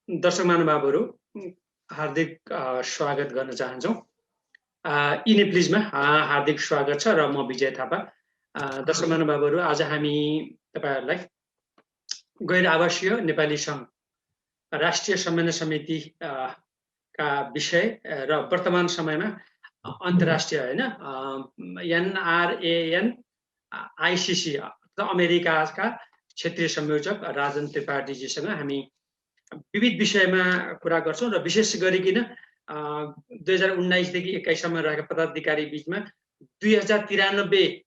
दर्शक महानुभावहरू हार्दिक स्वागत गर्न चाहन्छौँ। यी नेप्लिजमा हार्दिक स्वागत छ र म विजय थापा। दर्शक महानुभावहरू, आज हामी तपाईहरुलाई गैर आवासीय नेपाली सङ्घ राष्ट्रिय समन्वय समिति का विषय र वर्तमान समयमा अन्तर्राष्ट्रिय हैन NRAN ICC अमेरिकाका क्षेत्रीय संयोजक राजन त्रिपाठीजीसँग हामी विविध विषयमा कुरा गर्छौं र विशेष गरिकन 2019 देखि 21 सम्म रहेका पदाधिकारी बीचमा 2093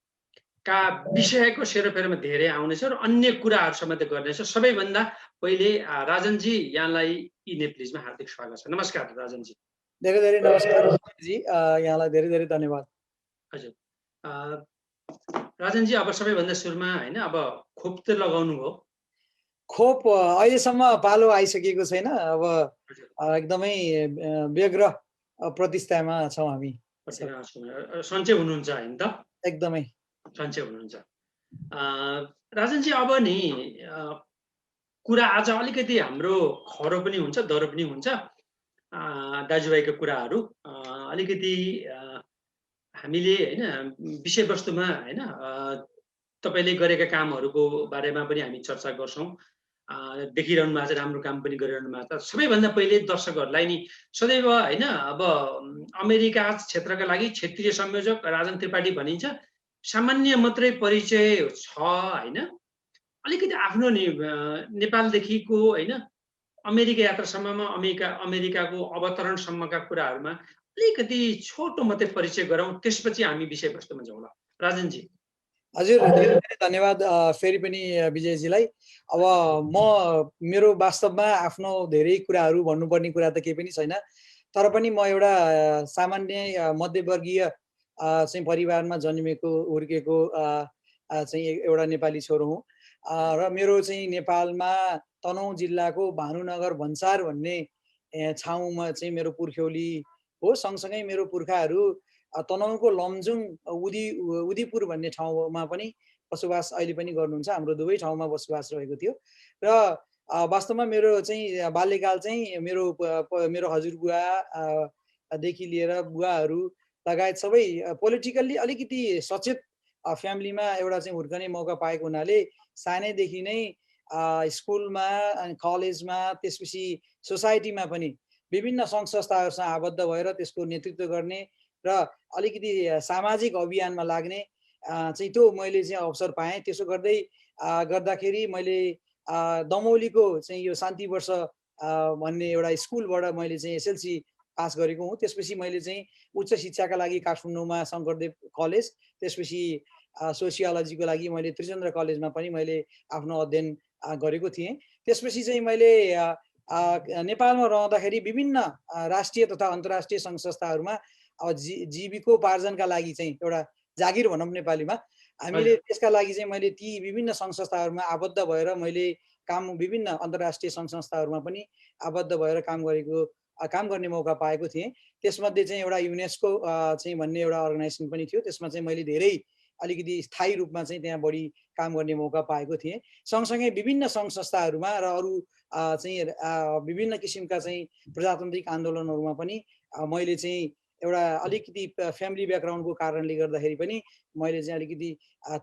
का विषयको सेरोफेरोमा धेरै आउनेछ र अन्य कुराहरु समेत गर्नेछ। सबैभन्दा पहिले राजनजी, यहाँलाई यी नेप्लिजमा हार्दिक स्वागत छ। नमस्कार राजनजी। धेरै धेरै नमस्कार जी, यहाँलाई धेरै धेरै धन्यवाद। हजुर राजनजी, अब सबैभन्दा सुरुमा हैन, अब खोप त लगाउनु हो? खोप अहिलेसम्म पालो आइसकेको छैन। अब एकदमै व्यग्र प्रतिष्ठामा छौं हामी। सन्चै हुनुहुन्छ हैन त? एकदमै सन्चै हुनुहुन्छ। राजनजी, अब नि कुरा आज अलिकति हाम्रो खरो पनि हुन्छ डरो पनि हुन्छ। दाजुभाइको कुराहरु अलिकति हामीले हैन विषयवस्तुमा हैन तपाईले गरेका कामहरुको बारेमा पनि हामी चर्चा गर्छौं। देखिरहनु भएको छ, राम्रो काम पनि गरिरहनु भएको छ। सबैभन्दा पहिले दर्शकहरुलाई नि सदैव हैन, अब अमेरिका क्षेत्रका लागि क्षेत्रीय संयोजक राजन त्रिपाठी भनिन्छ। सामान्य मात्रै परिचय छ हैन, अलिकति आफ्नो नि नेपालदेखिको हैन अमेरिका यात्रासम्ममा अमेरिकाको अवतरणसम्मका कुराहरुमा अलिकति छोटो मात्रै परिचय गरौँ, त्यसपछि हामी विषयवस्तुमा जाउँला। राजनजी। हजुर, धेरै धेरै धन्यवाद फेरि पनि विजयजीलाई। अब म मेरो वास्तवमा आफ्नो धेरै कुराहरू भन्नुपर्ने कुरा त केही पनि छैन, तर पनि म एउटा सामान्य मध्यवर्गीय चाहिँ परिवारमा जन्मेको हुर्केको चाहिँ एउटा नेपाली छोरो हुँ र मेरो चाहिँ नेपालमा तनहुँ जिल्लाको भानुनगर भन्सार भन्ने ठाउँमा चाहिँ मेरो पुर्ख्यौली हो। सँगसँगै मेरो पुर्खाहरू तनहुँको लमजुङ उदीपुर भन्ने ठाउँमा पनि बसोबास अहिले पनि गर्नुहुन्छ। हाम्रो दुवै ठाउँमा बसोबास रहेको थियो र वास्तवमा मेरो चाहिँ बाल्यकाल चाहिँ मेरो हजुरबुवा देखि लिएर बुवाहरू लगायत सबै पोलिटिकल्ली अलिकति सचेत फ्यामिलीमा एउटा चाहिँ हुर्कने मौका पाएको हुनाले सानैदेखि नै स्कुलमा अनि कलेजमा त्यसपछि सोसाइटीमा पनि विभिन्न सङ्घ संस्थाहरूसँग आबद्ध भएर त्यसको नेतृत्व गर्ने र अलिकति सामाजिक अभियानमा लाग्ने चाहिँ त्यो मैले चाहिँ अवसर पाएँ। त्यसो गर्दाखेरि मैले दमौलीको चाहिँ यो शान्ति वर्ष भन्ने एउटा स्कुलबाट मैले चाहिँ एसएलसी पास गरेको हुँ। त्यसपछि मैले चाहिँ उच्च शिक्षाका लागि काठमाडौँमा शङ्करदेव कलेज, त्यसपछि सोसियोलोजीको लागि मैले त्रिचन्द्र कलेजमा पनि मैले आफ्नो अध्ययन गरेको थिएँ। त्यसपछि चाहिँ मैले नेपालमा रहँदाखेरि विभिन्न राष्ट्रिय तथा अन्तर्राष्ट्रिय सङ्घ संस्थाहरूमा जीविकोपार्जनका लागि चाहिँ एउटा जागिर भनौँ नेपालीमा, हामीले त्यसका लागि चाहिँ मैले ती विभिन्न सङ्घ संस्थाहरूमा आबद्ध भएर मैले विभिन्न अन्तर्राष्ट्रिय सङ्घ संस्थाहरूमा पनि आबद्ध भएर काम गर्ने मौका पाएको थिएँ। त्यसमध्ये चाहिँ एउटा युनेस्को चाहिँ भन्ने एउटा अर्गनाइजेसन पनि थियो। त्यसमा चाहिँ मैले धेरै अलिकति स्थायी रूपमा चाहिँ त्यहाँ बढी काम गर्ने मौका पाएको थिएँ। सँगसँगै विभिन्न सङ्घ संस्थाहरूमा र अरू चाहिँ विभिन्न किसिमका चाहिँ प्रजातान्त्रिक आन्दोलनहरूमा पनि मैले चाहिँ एउटा अलिकति फ्यामिली ब्याकग्राउन्डको कारणले गर्दाखेरि पनि मैले चाहिँ अलिकति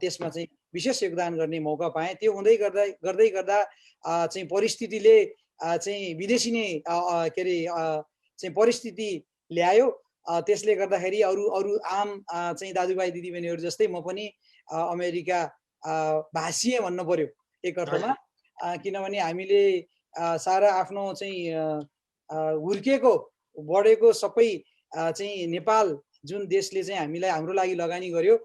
त्यसमा चाहिँ विशेष योगदान गर्ने मौका पाएँ। त्यो हुँदै गर्दा चाहिँ परिस्थितिले चाहिँ विदेशी नै के अरे चाहिँ परिस्थिति ल्यायो। त्यसले गर्दाखेरि अरू आम चाहिँ दाजुभाइ दिदीबहिनीहरू जस्तै म पनि अमेरिका भाषीय भन्नु पर्यो एक अर्थमा, किनभने हामीले सारा आफ्नो चाहिँ हुर्केको बढेको सबै चाहिँ नेपाल जुन देशले चाहिँ हामीलाई हाम्रो लागि लगानी गर्यो,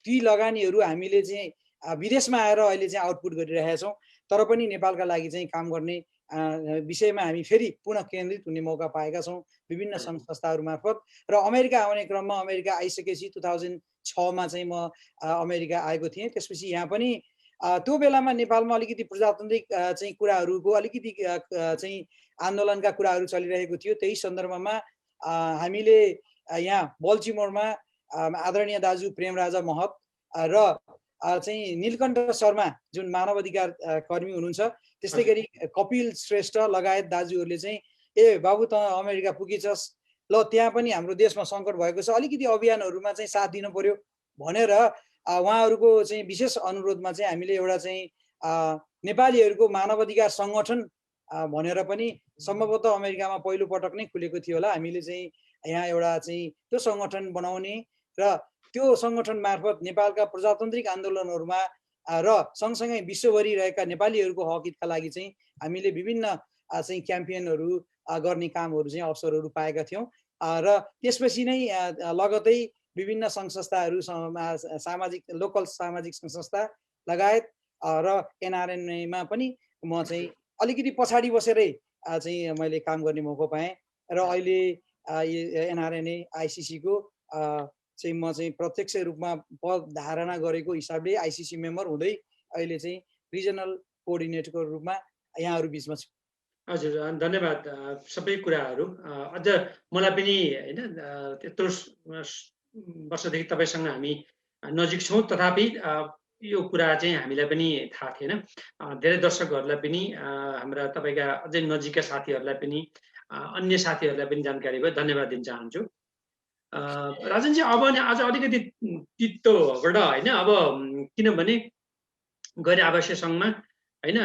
ती लगानीहरू हामीले चाहिँ विदेशमा आएर अहिले चाहिँ आउटपुट गरिरहेका छौँ। तर पनि नेपालका लागि चाहिँ काम गर्ने विषयमा हामी फेरि पुनः केन्द्रित हुने मौका पाएका छौँ विभिन्न सङ्घ संस्थाहरू मार्फत। र अमेरिका आउने क्रममा अमेरिका आइसकेपछि 2006मा चाहिँ म अमेरिका आएको थिएँ। त्यसपछि यहाँ पनि त्यो बेलामा नेपालमा अलिकति प्रजातान्त्रिक चाहिँ कुराहरूको अलिकति चाहिँ आन्दोलनका कुराहरू चलिरहेको थियो। त्यही सन्दर्भमा हामीले यहाँ बल्टिमोरमा आदरणीय दाजु प्रेमराजा महत र चाहिँ नीलकण्ठ शर्मा जुन मानव अधिकार कर्मी हुनुहुन्छ, त्यस्तै गरी कपिल श्रेष्ठ लगायत दाजुहरूले चाहिँ ए बाबु त अमेरिका पुगिछस्, ल त्यहाँ पनि हाम्रो देशमा सङ्कट भएको छ, अलिकति अभियानहरूमा चाहिँ साथ दिनु पर्यो भनेर उहाँहरूको चाहिँ विशेष अनुरोधमा चाहिँ हामीले एउटा चाहिँ नेपालीहरूको मानव अधिकार सङ्गठन भनेर पनि सम्भवतः अमेरिकामा पहिलो पटक नै खुलेको थियो होला। हामीले चाहिँ यहाँ एउटा चाहिँ त्यो सङ्गठन बनाउने र त्यो सङ्गठन मार्फत नेपालका प्रजातान्त्रिक आन्दोलनहरूमा र सँगसँगै विश्वभरि रहेका नेपालीहरूको हक हितका लागि चाहिँ हामीले विभिन्न चाहिँ क्याम्पेनहरू गर्ने कामहरू चाहिँ अवसरहरू पाएका थियौँ र त्यसपछि नै लगतै विभिन्न सङ्घ संस्थाहरू सामाजिक लोकल सामाजिक सङ्घ संस्था लगायत र एनआरएनएमा पनि म चाहिँ अलिकति पछाडि बसेरै चाहिँ मैले काम गर्ने मौका पाएँ र अहिले एनआरएनए आइसिसीको चाहिँ म चाहिँ प्रत्यक्ष रूपमा पद धारणा गरेको हिसाबले आइसिसी मेम्बर हुँदै अहिले चाहिँ रिजनल कोअर्डिनेटरको रूपमा यहाँहरू बिचमा छु। हजुर धन्यवाद सबै कुराहरू। अझ मलाई पनि होइन त्यत्रो वर्षदेखि तपाईँसँग हामी नजिक छौँ, तथापि यो कुरा चाहिँ हामीलाई पनि थाहा थिएन। धेरै दर्शकहरूलाई पनि हाम्रा तपाईँका अझै नजिकका साथीहरूलाई पनि अन्य साथीहरूलाई पनि जानकारी भयो, धन्यवाद दिन चाहन्छु। राजनजी अब आज अलिकति तित्तोबाट होइन, अब किनभने गैर आवासीय सङ्घमा होइन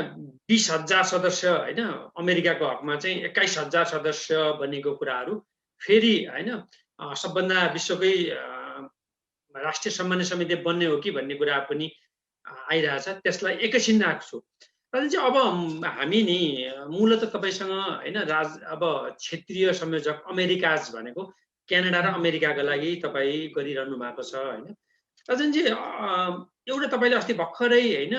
20,000 सदस्य होइन, अमेरिकाको हकमा चाहिँ 21,000 सदस्य बनेको कुराहरू फेरि होइन सबभन्दा विश्वकै राष्ट्रिय सम्मान्य समिति बन्ने हो कि भन्ने कुरा पनि आइरहेछ, त्यसलाई एकैछिन राख्छु। राजनजी अब हामी नि मूलत तपाईँसँग होइन अब क्षेत्रीय संयोजक अमेरिकाज भनेको क्यानाडा र अमेरिकाका लागि तपाईँ गरिरहनु भएको छ होइन। राजनजी एउटा तपाईँले अस्ति भर्खरै होइन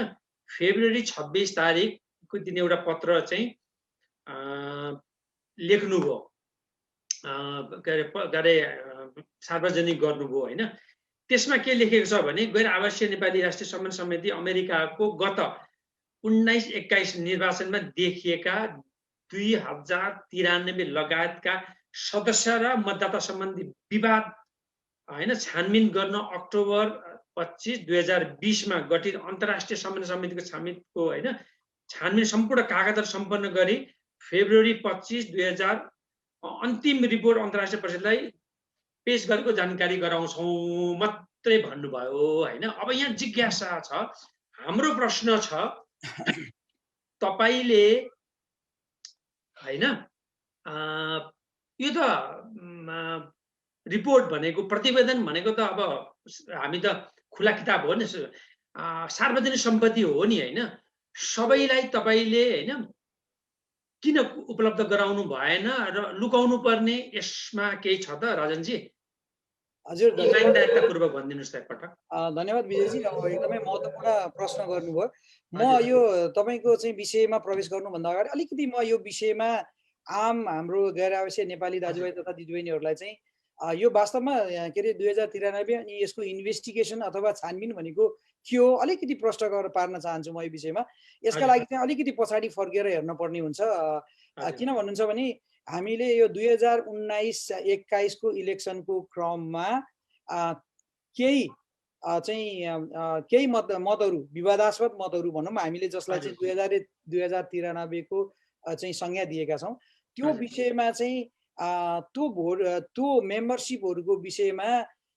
फेब्रुअरी 26 तारिकको दिन एउटा पत्र चाहिँ लेख्नुभयो, के अरे सार्वजनिक गर्नुभयो होइन। त्यसमा के लेखेको छ भने गैर आवासीय नेपाली राष्ट्रिय सम्मान समिति अमेरिकाको गत 19-21 निर्वाचनमा देखिएका 2093 लगायतका सदस्य र मतदाता सम्बन्धी विवाद होइन छानबिन गर्न अक्टोबर 25, 2020 मा गठित अन्तर्राष्ट्रिय सम्मान समितिको छानबिनको होइन छानबिन सम्पूर्ण कागजहरू सम्पन्न गरी फेब्रुअरी 25, 2000 अन्तिम रिपोर्ट अन्तर्राष्ट्रिय परिषदलाई पेश गरेको जानकारी गराउँछौँ मात्रै भन्नुभयो होइन। अब यहाँ जिज्ञासा छ, हाम्रो प्रश्न छ, तपाईले होइन यो त रिपोर्ट भनेको प्रतिवेदन भनेको त अब हामी त खुला किताब हो नि, सार्वजनिक सम्पत्ति हो नि होइन, सबैलाई तपाईले होइन किन उपलब्ध गराउनु भएन र लुकाउनु पर्ने यसमा केही छ त राजनजी? हजुर इमानदारीतापूर्वक भनिदिनुहोस् त एकपटक। धन्यवाद विजयजी, अब एकदमै महत्त्वपूर्ण प्रश्न गर्नुभयो। म यो तपाईँको चाहिँ विषयमा प्रवेश गर्नुभन्दा अगाडि अलिकति म यो विषयमा आम हाम्रो गैर आवासीय नेपाली दाजुभाइ तथा दिदीबहिनीहरूलाई चाहिँ यो वास्तवमा के अरे 2093 अनि यसको इन्भेस्टिगेसन अथवा छानबिन भनेको के हो अलिकति प्रश्न गरेर पार्न चाहन्छु म यो विषयमा। यसका लागि चाहिँ अलिकति पछाडि फर्केर हेर्न पर्ने हुन्छ। किन भन्नुहुन्छ भने हामीले यो 2019-21 को इलेक्सनको क्रममा केही चाहिँ केही मतहरू विवादास्पद मतहरू भनौँ हामीले जसलाई चाहिँ 2093 को चाहिँ संज्ञा दिएका छौँ, त्यो विषयमा चाहिँ त्यो मेम्बरसिपहरूको विषयमा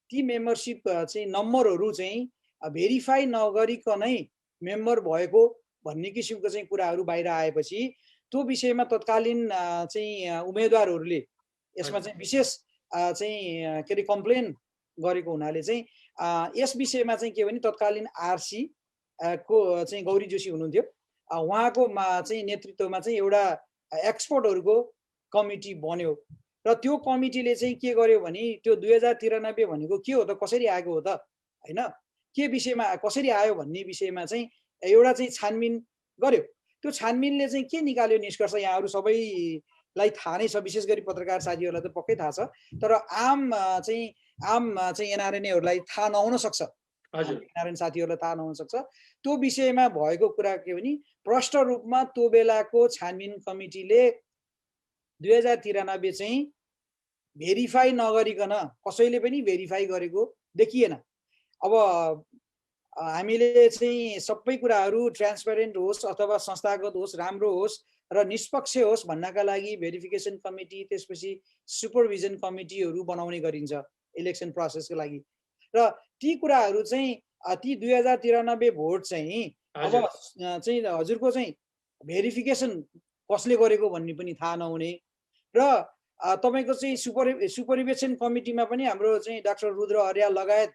ती मेम्बरसिप चाहिँ नम्बरहरू चाहिँ भेरिफाई नगरिकनै मेम्बर भएको भन्ने किसिमको चाहिँ कुराहरू बाहिर आएपछि त्यो विषयमा तत्कालीन चाहिँ उम्मेदवारहरूले यसमा चाहिँ विशेष चाहिँ के अरे कम्प्लेन गरेको हुनाले चाहिँ यस विषयमा चाहिँ के भने तत्कालीन आरसी को चाहिँ गौरी जोशी हुनुहुन्थ्यो, उहाँको चाहिँ नेतृत्वमा चाहिँ एउटा एक्सपर्टहरूको कमिटी बन्यो र त्यो कमिटीले चाहिँ के गर्यो भने त्यो 2093 भनेको के हो त, कसरी आएको हो त होइन, के विषयमा कसरी आयो भन्ने विषयमा चाहिँ एउटा चाहिँ छानबिन गर्यो। त्यो छानबिनले चाहिँ के निकाल्यो निष्कर्ष यहाँहरू सबैलाई थाहा नै छ, विशेष गरी पत्रकार साथीहरूलाई त पक्कै थाहा छ, तर आम चाहिँ एनआरएनएहरूलाई थाहा नहुन सक्छ, एनआरएन साथीहरूलाई थाहा नहुन सक्छ। त्यो विषयमा भएको कुरा के भने प्रष्ट रूपमा त्यो बेलाको छानबिन कमिटीले 2093 चाहिँ भेरिफाई नगरिकन कसैले पनि भेरिफाई गरेको देखिएन। अब हामीले चाहिँ सबै कुराहरू ट्रान्सपेरेन्ट होस् अथवा संस्थागत होस्, राम्रो होस् र निष्पक्ष होस् भन्नका लागि भेरिफिकेसन कमिटी, त्यसपछि सुपरभिजन कमिटीहरू बनाउने गरिन्छ इलेक्सन प्रोसेसको लागि। र ती कुराहरू चाहिँ ती 2093 भोट चाहिँ अब चाहिँ हजुरको चाहिँ भेरिफिकेसन कसले गरेको भन्ने पनि थाहा नहुने र तपाईको चाहिँ सुपरभिजन कमिटीमा पनि हाम्रो चाहिँ डाक्टर रुद्र अर्याल लगायत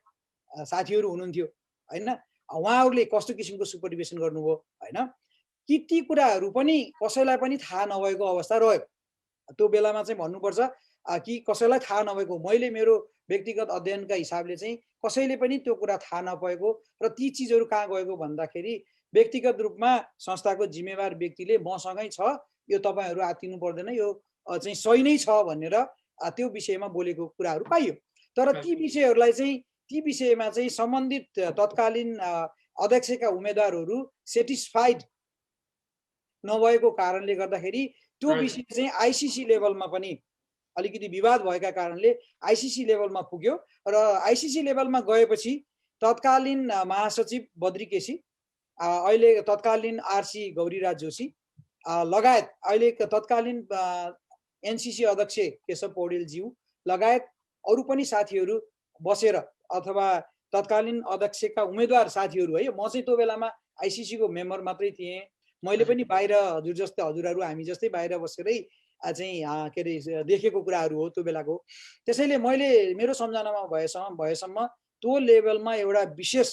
साथीहरू हुनुहुन्थ्यो हैन। उहाँहरूले कस्तो किसिमको सुपरभिजन गर्नुभयो हैन, कि ती कुराहरू पनि कसैलाई पनि थाहा नभएको अवस्था रह्यो। त्यो बेलामा चाहिँ भन्नुपर्छ कि कसैलाई थाहा नभएको, मैले मेरो व्यक्तिगत अध्ययनका हिसाबले चाहिँ कसैले पनि त्यो कुरा थाहा नपाएको र ती चिजहरू कहाँ गएको भन्दाखेरि व्यक्तिगत रूपमा संस्थाको जिम्मेवार व्यक्तिले मसँगै छ, यो तपाईहरु आत्तिनु पर्दैन, यो चाहिँ सही नै छ भनेर त्यो विषयमा बोलेको कुराहरू पाइयो। तर ती विषयहरूलाई चाहिँ ती विषयमा चाहिँ सम्बन्धित तत्कालीन अध्यक्षका उम्मेदवारहरू सेटिस्फाइड नभएको कारणले गर्दाखेरि त्यो विषय चाहिँ आईसीसी लेभलमा पनि अलिकति विवाद भएका कारणले आईसीसी लेभलमा पुग्यो र आईसीसी लेभलमा गएपछि तत्कालीन महासचिव बद्री केसी, अहिले तत्कालीन आरसी गौरीराज जोशी लगायत अहिले तत्कालीन एनसीसी अध्यक्ष केशव पौडेलज्यू लगायत अरू पनि साथीहरू बसेर अथवा तत्कालीन अध्यक्षका उम्मेदवार साथीहरू है, म चाहिँ त्यो बेलामा आईसीसी को मेम्बर मात्रै थिएँ, मैले पनि बाहिर हजुर जस्तै हजुरहरू हामी जस्तै बाहिर बसेरै चाहिँ के अरे देखेको कुराहरू हो त्यो बेलाको। त्यसैले मैले मेरो सम्झनामा भएसम्म त्यो लेभलमा एउटा विशेष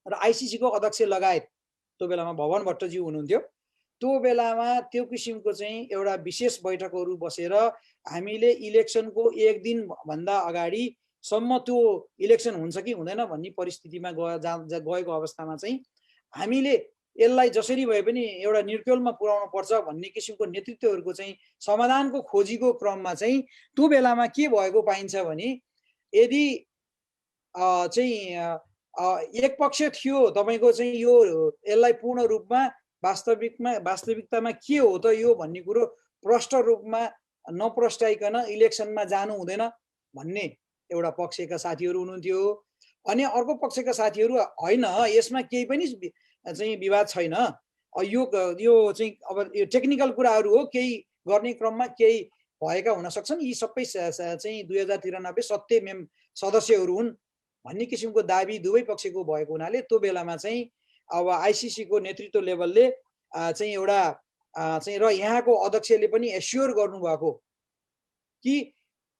र आईसीसी को अध्यक्ष लगायत त्यो बेलामा भवन भट्टज्यू हुनुहुन्थ्यो, त्यो बेलामा त्यो किसिमको चाहिँ एउटा विशेष बैठकहरू बसेर हामीले इलेक्सनको एक दिन भन्दा अगाडि सम्म त्यो इलेक्सन हुन्छ कि हुँदैन भन्ने परिस्थितिमा गएको अवस्थामा चाहिँ हामीले यसलाई जसरी भए पनि एउटा निर्क्युलमा पुर्याउनु पर्छ भन्ने किसिमको नेतृत्वहरूको चाहिँ समाधानको खोजीको क्रममा चाहिँ त्यो बेलामा के भएको पाइन्छ भने यदि चाहिँ एक पक्ष थियो तपाईको चाहिँ यो यसलाई पूर्ण रूपमा वास्तविकतामा के हो त यो भन्ने कुरो प्रष्ट रूपमा नप्रष्टाइकन इलेक्सनमा जानु हुँदैन भन्ने एउटा पक्षका साथीहरू हुनुहुन्थ्यो। अनि अर्को पक्षका साथीहरू हैन यसमा केही पनि चाहिँ विवाद छैन, यो चाहिँ अब यो टेक्निकल कुराहरू हो, केही गर्ने क्रममा केही भएका हुन सक्छन्, यी सबै चाहिँ 2093 सत्य सदस्यहरू हुन् भन्ने किसिमको दाबी दुवै पक्षको भएको हुनाले त्यो बेलामा चाहिँ अब आईसीसी को नेतृत्व लेभलले चाहिँ एउटा चाहिँ र यहाँको अध्यक्षले पनि एस्योर गर्नुभएको कि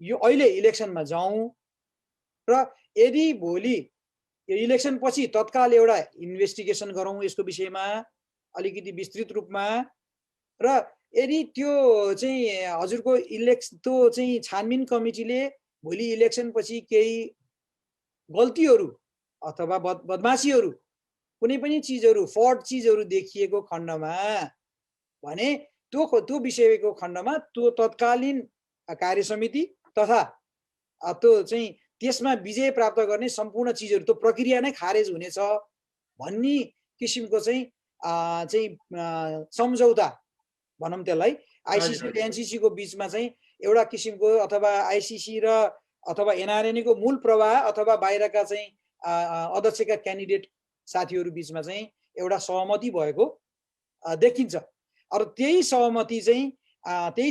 यो अहिले इलेक्सनमा जाउँ र यदि भोलि यो इलेक्सन पछि तत्काल एउटा इन्भेस्टिगेसन गरौँ यसको विषयमा अलिकति विस्तृत रूपमा, र यदि त्यो चाहिँ हजुरको त्यो चाहिँ छानबिन कमिटीले भोलि इलेक्सन पछि केही गल्तीहरू अथवा बदमाशीहरू कुनै पनि चिजहरू फ्रड चिजहरू देखिएको खण्डमा भने त्यो विषयको खण्डमा त्यो तत्कालीन कार्य समिति तथा त्यो चाहिँ त्यसमा विजय प्राप्त गर्ने सम्पूर्ण चिजहरू त्यो प्रक्रिया नै खारेज हुनेछ भन्ने किसिमको चाहिँ सम्झौता भनौँ त्यसलाई आईसीसी र एनसीसी को बीचमा चाहिँ एउटा किसिमको अथवा आईसीसी र अथवा एनआरएनए को मूल प्रवाह अथवा बाहिरका चाहिँ अध्यक्षका क्यान्डिडेट साथीहरू बीचमा चाहिँ एउटा सहमति भएको देखिन्छ। अरू त्यही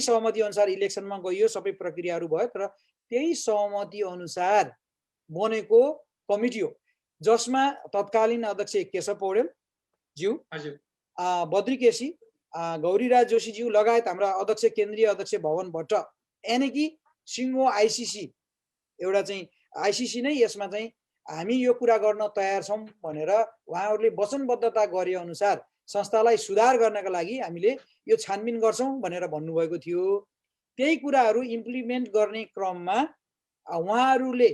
सहमति अनुसार इलेक्सनमा गइयो, सबै प्रक्रियाहरू भयो, तर त्यही सहमति अनुसार बनेको कमिटी हो जसमा तत्कालीन अध्यक्ष केशव पौडेल ज्यू, बद्री केसी, गौरीराज जोशी ज्यू लगायत हाम्रा अध्यक्ष केन्द्रीय अध्यक्ष भवन भट्ट यानी कि सिङ्गो आईसीसी एउटा चाहिँ आईसीसी नै यसमा चाहिँ हामी यो कुरा गर्न तयार छौँ भनेर उहाँहरूले वचनबद्धता गरे अनुसार संस्थालाई सुधार गर्नका लागि हामीले यो छानबिन गर्छौँ भनेर भन्नुभएको थियो। त्यही कुराहरू इम्प्लिमेन्ट गर्ने क्रममा उहाँहरूले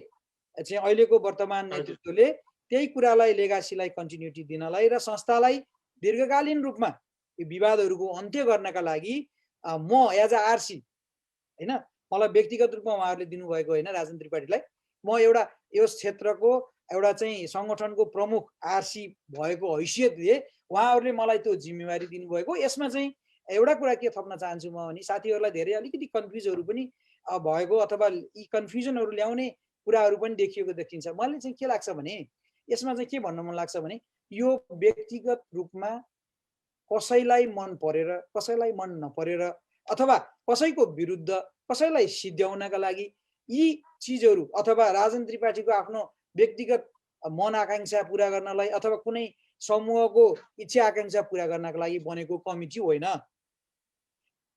चाहिँ अहिलेको वर्तमान नेतृत्वले त्यही कुरालाई लेगासीलाई कन्टिन्युटी दिनलाई र संस्थालाई दीर्घकालीन रूपमा यो विवादहरूको अन्त्य गर्नका लागि म एज अ आरसी हैन, मलाई व्यक्तिगत रूपमा उहाँहरूले दिनुभएको होइन राजन त्रिपाठीलाई, म एउटा यस क्षेत्रको एउटा चाहिँ संगठनको प्रमुख आरसी भएको हैसियतले उहाँहरूले मलाई त्यो जिम्मेवारी दिनुभएको। यसमा चाहिँ एउटा कुरा के थप्न चाहन्छु म भने साथीहरूलाई धेरै अलिकति कन्फ्युजहरू पनि भएको अथवा यी कन्फ्युजनहरू ल्याउने कुराहरू पनि देखिएको देखिन्छ। मलाई चाहिँ के लाग्छ भने यसमा चाहिँ के भन्न मन लाग्छ भने यो व्यक्तिगत रूपमा कसैलाई मन परेर कसैलाई मन नपरेर अथवा कसैको विरुद्ध कसैलाई सिद्ध्याउनका लागि यी चिजहरू अथवा राजन त्रिपाठीको आफ्नो व्यक्तिगत मन आकांक्षा पूरा गर्नलाई अथवा कुनै समूहको इच्छा आकांक्षा पूरा गर्नका लागि बनेको कमिटी होइन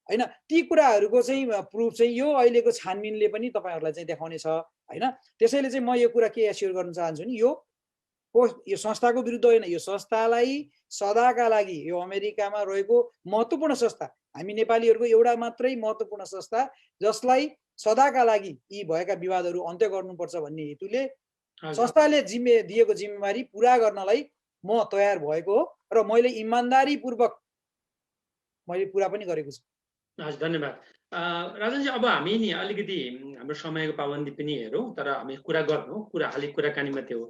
हैन। ती कुराहरूको चाहिँ प्रुफ चाहिँ यो अहिलेको छानबिनले पनि तपाईहरुलाई चाहिँ देखाउनेछ हैन। त्यसैले चाहिँ म यो कुरा के एस्योर गर्न चाहन्छु नि यो संस्थाको विरुद्ध होइन, यो संस्थालाई सदाका लागि यो अमेरिकामा रहेको महत्त्वपूर्ण संस्था, हामी नेपालीहरूको एउटा मात्रै महत्त्वपूर्ण संस्था जसलाई सदाका लागि यी भएका विवादहरू अन्त्य गर्नुपर्छ भन्ने हेतुले संस्थाले दिएको जिम्मेवारी पूरा गर्नलाई म तयार भएको हो र मैले इमानदारीपूर्वक मैले पूरा पनि गरेको छु। हजुर, धन्यवाद राजनजी। अब हामी नि अलिकति हाम्रो समयको पाबन्दी पनि हेरौँ, तर हामी कुरा गर्नु खाली कुराकानी मात्रै हो।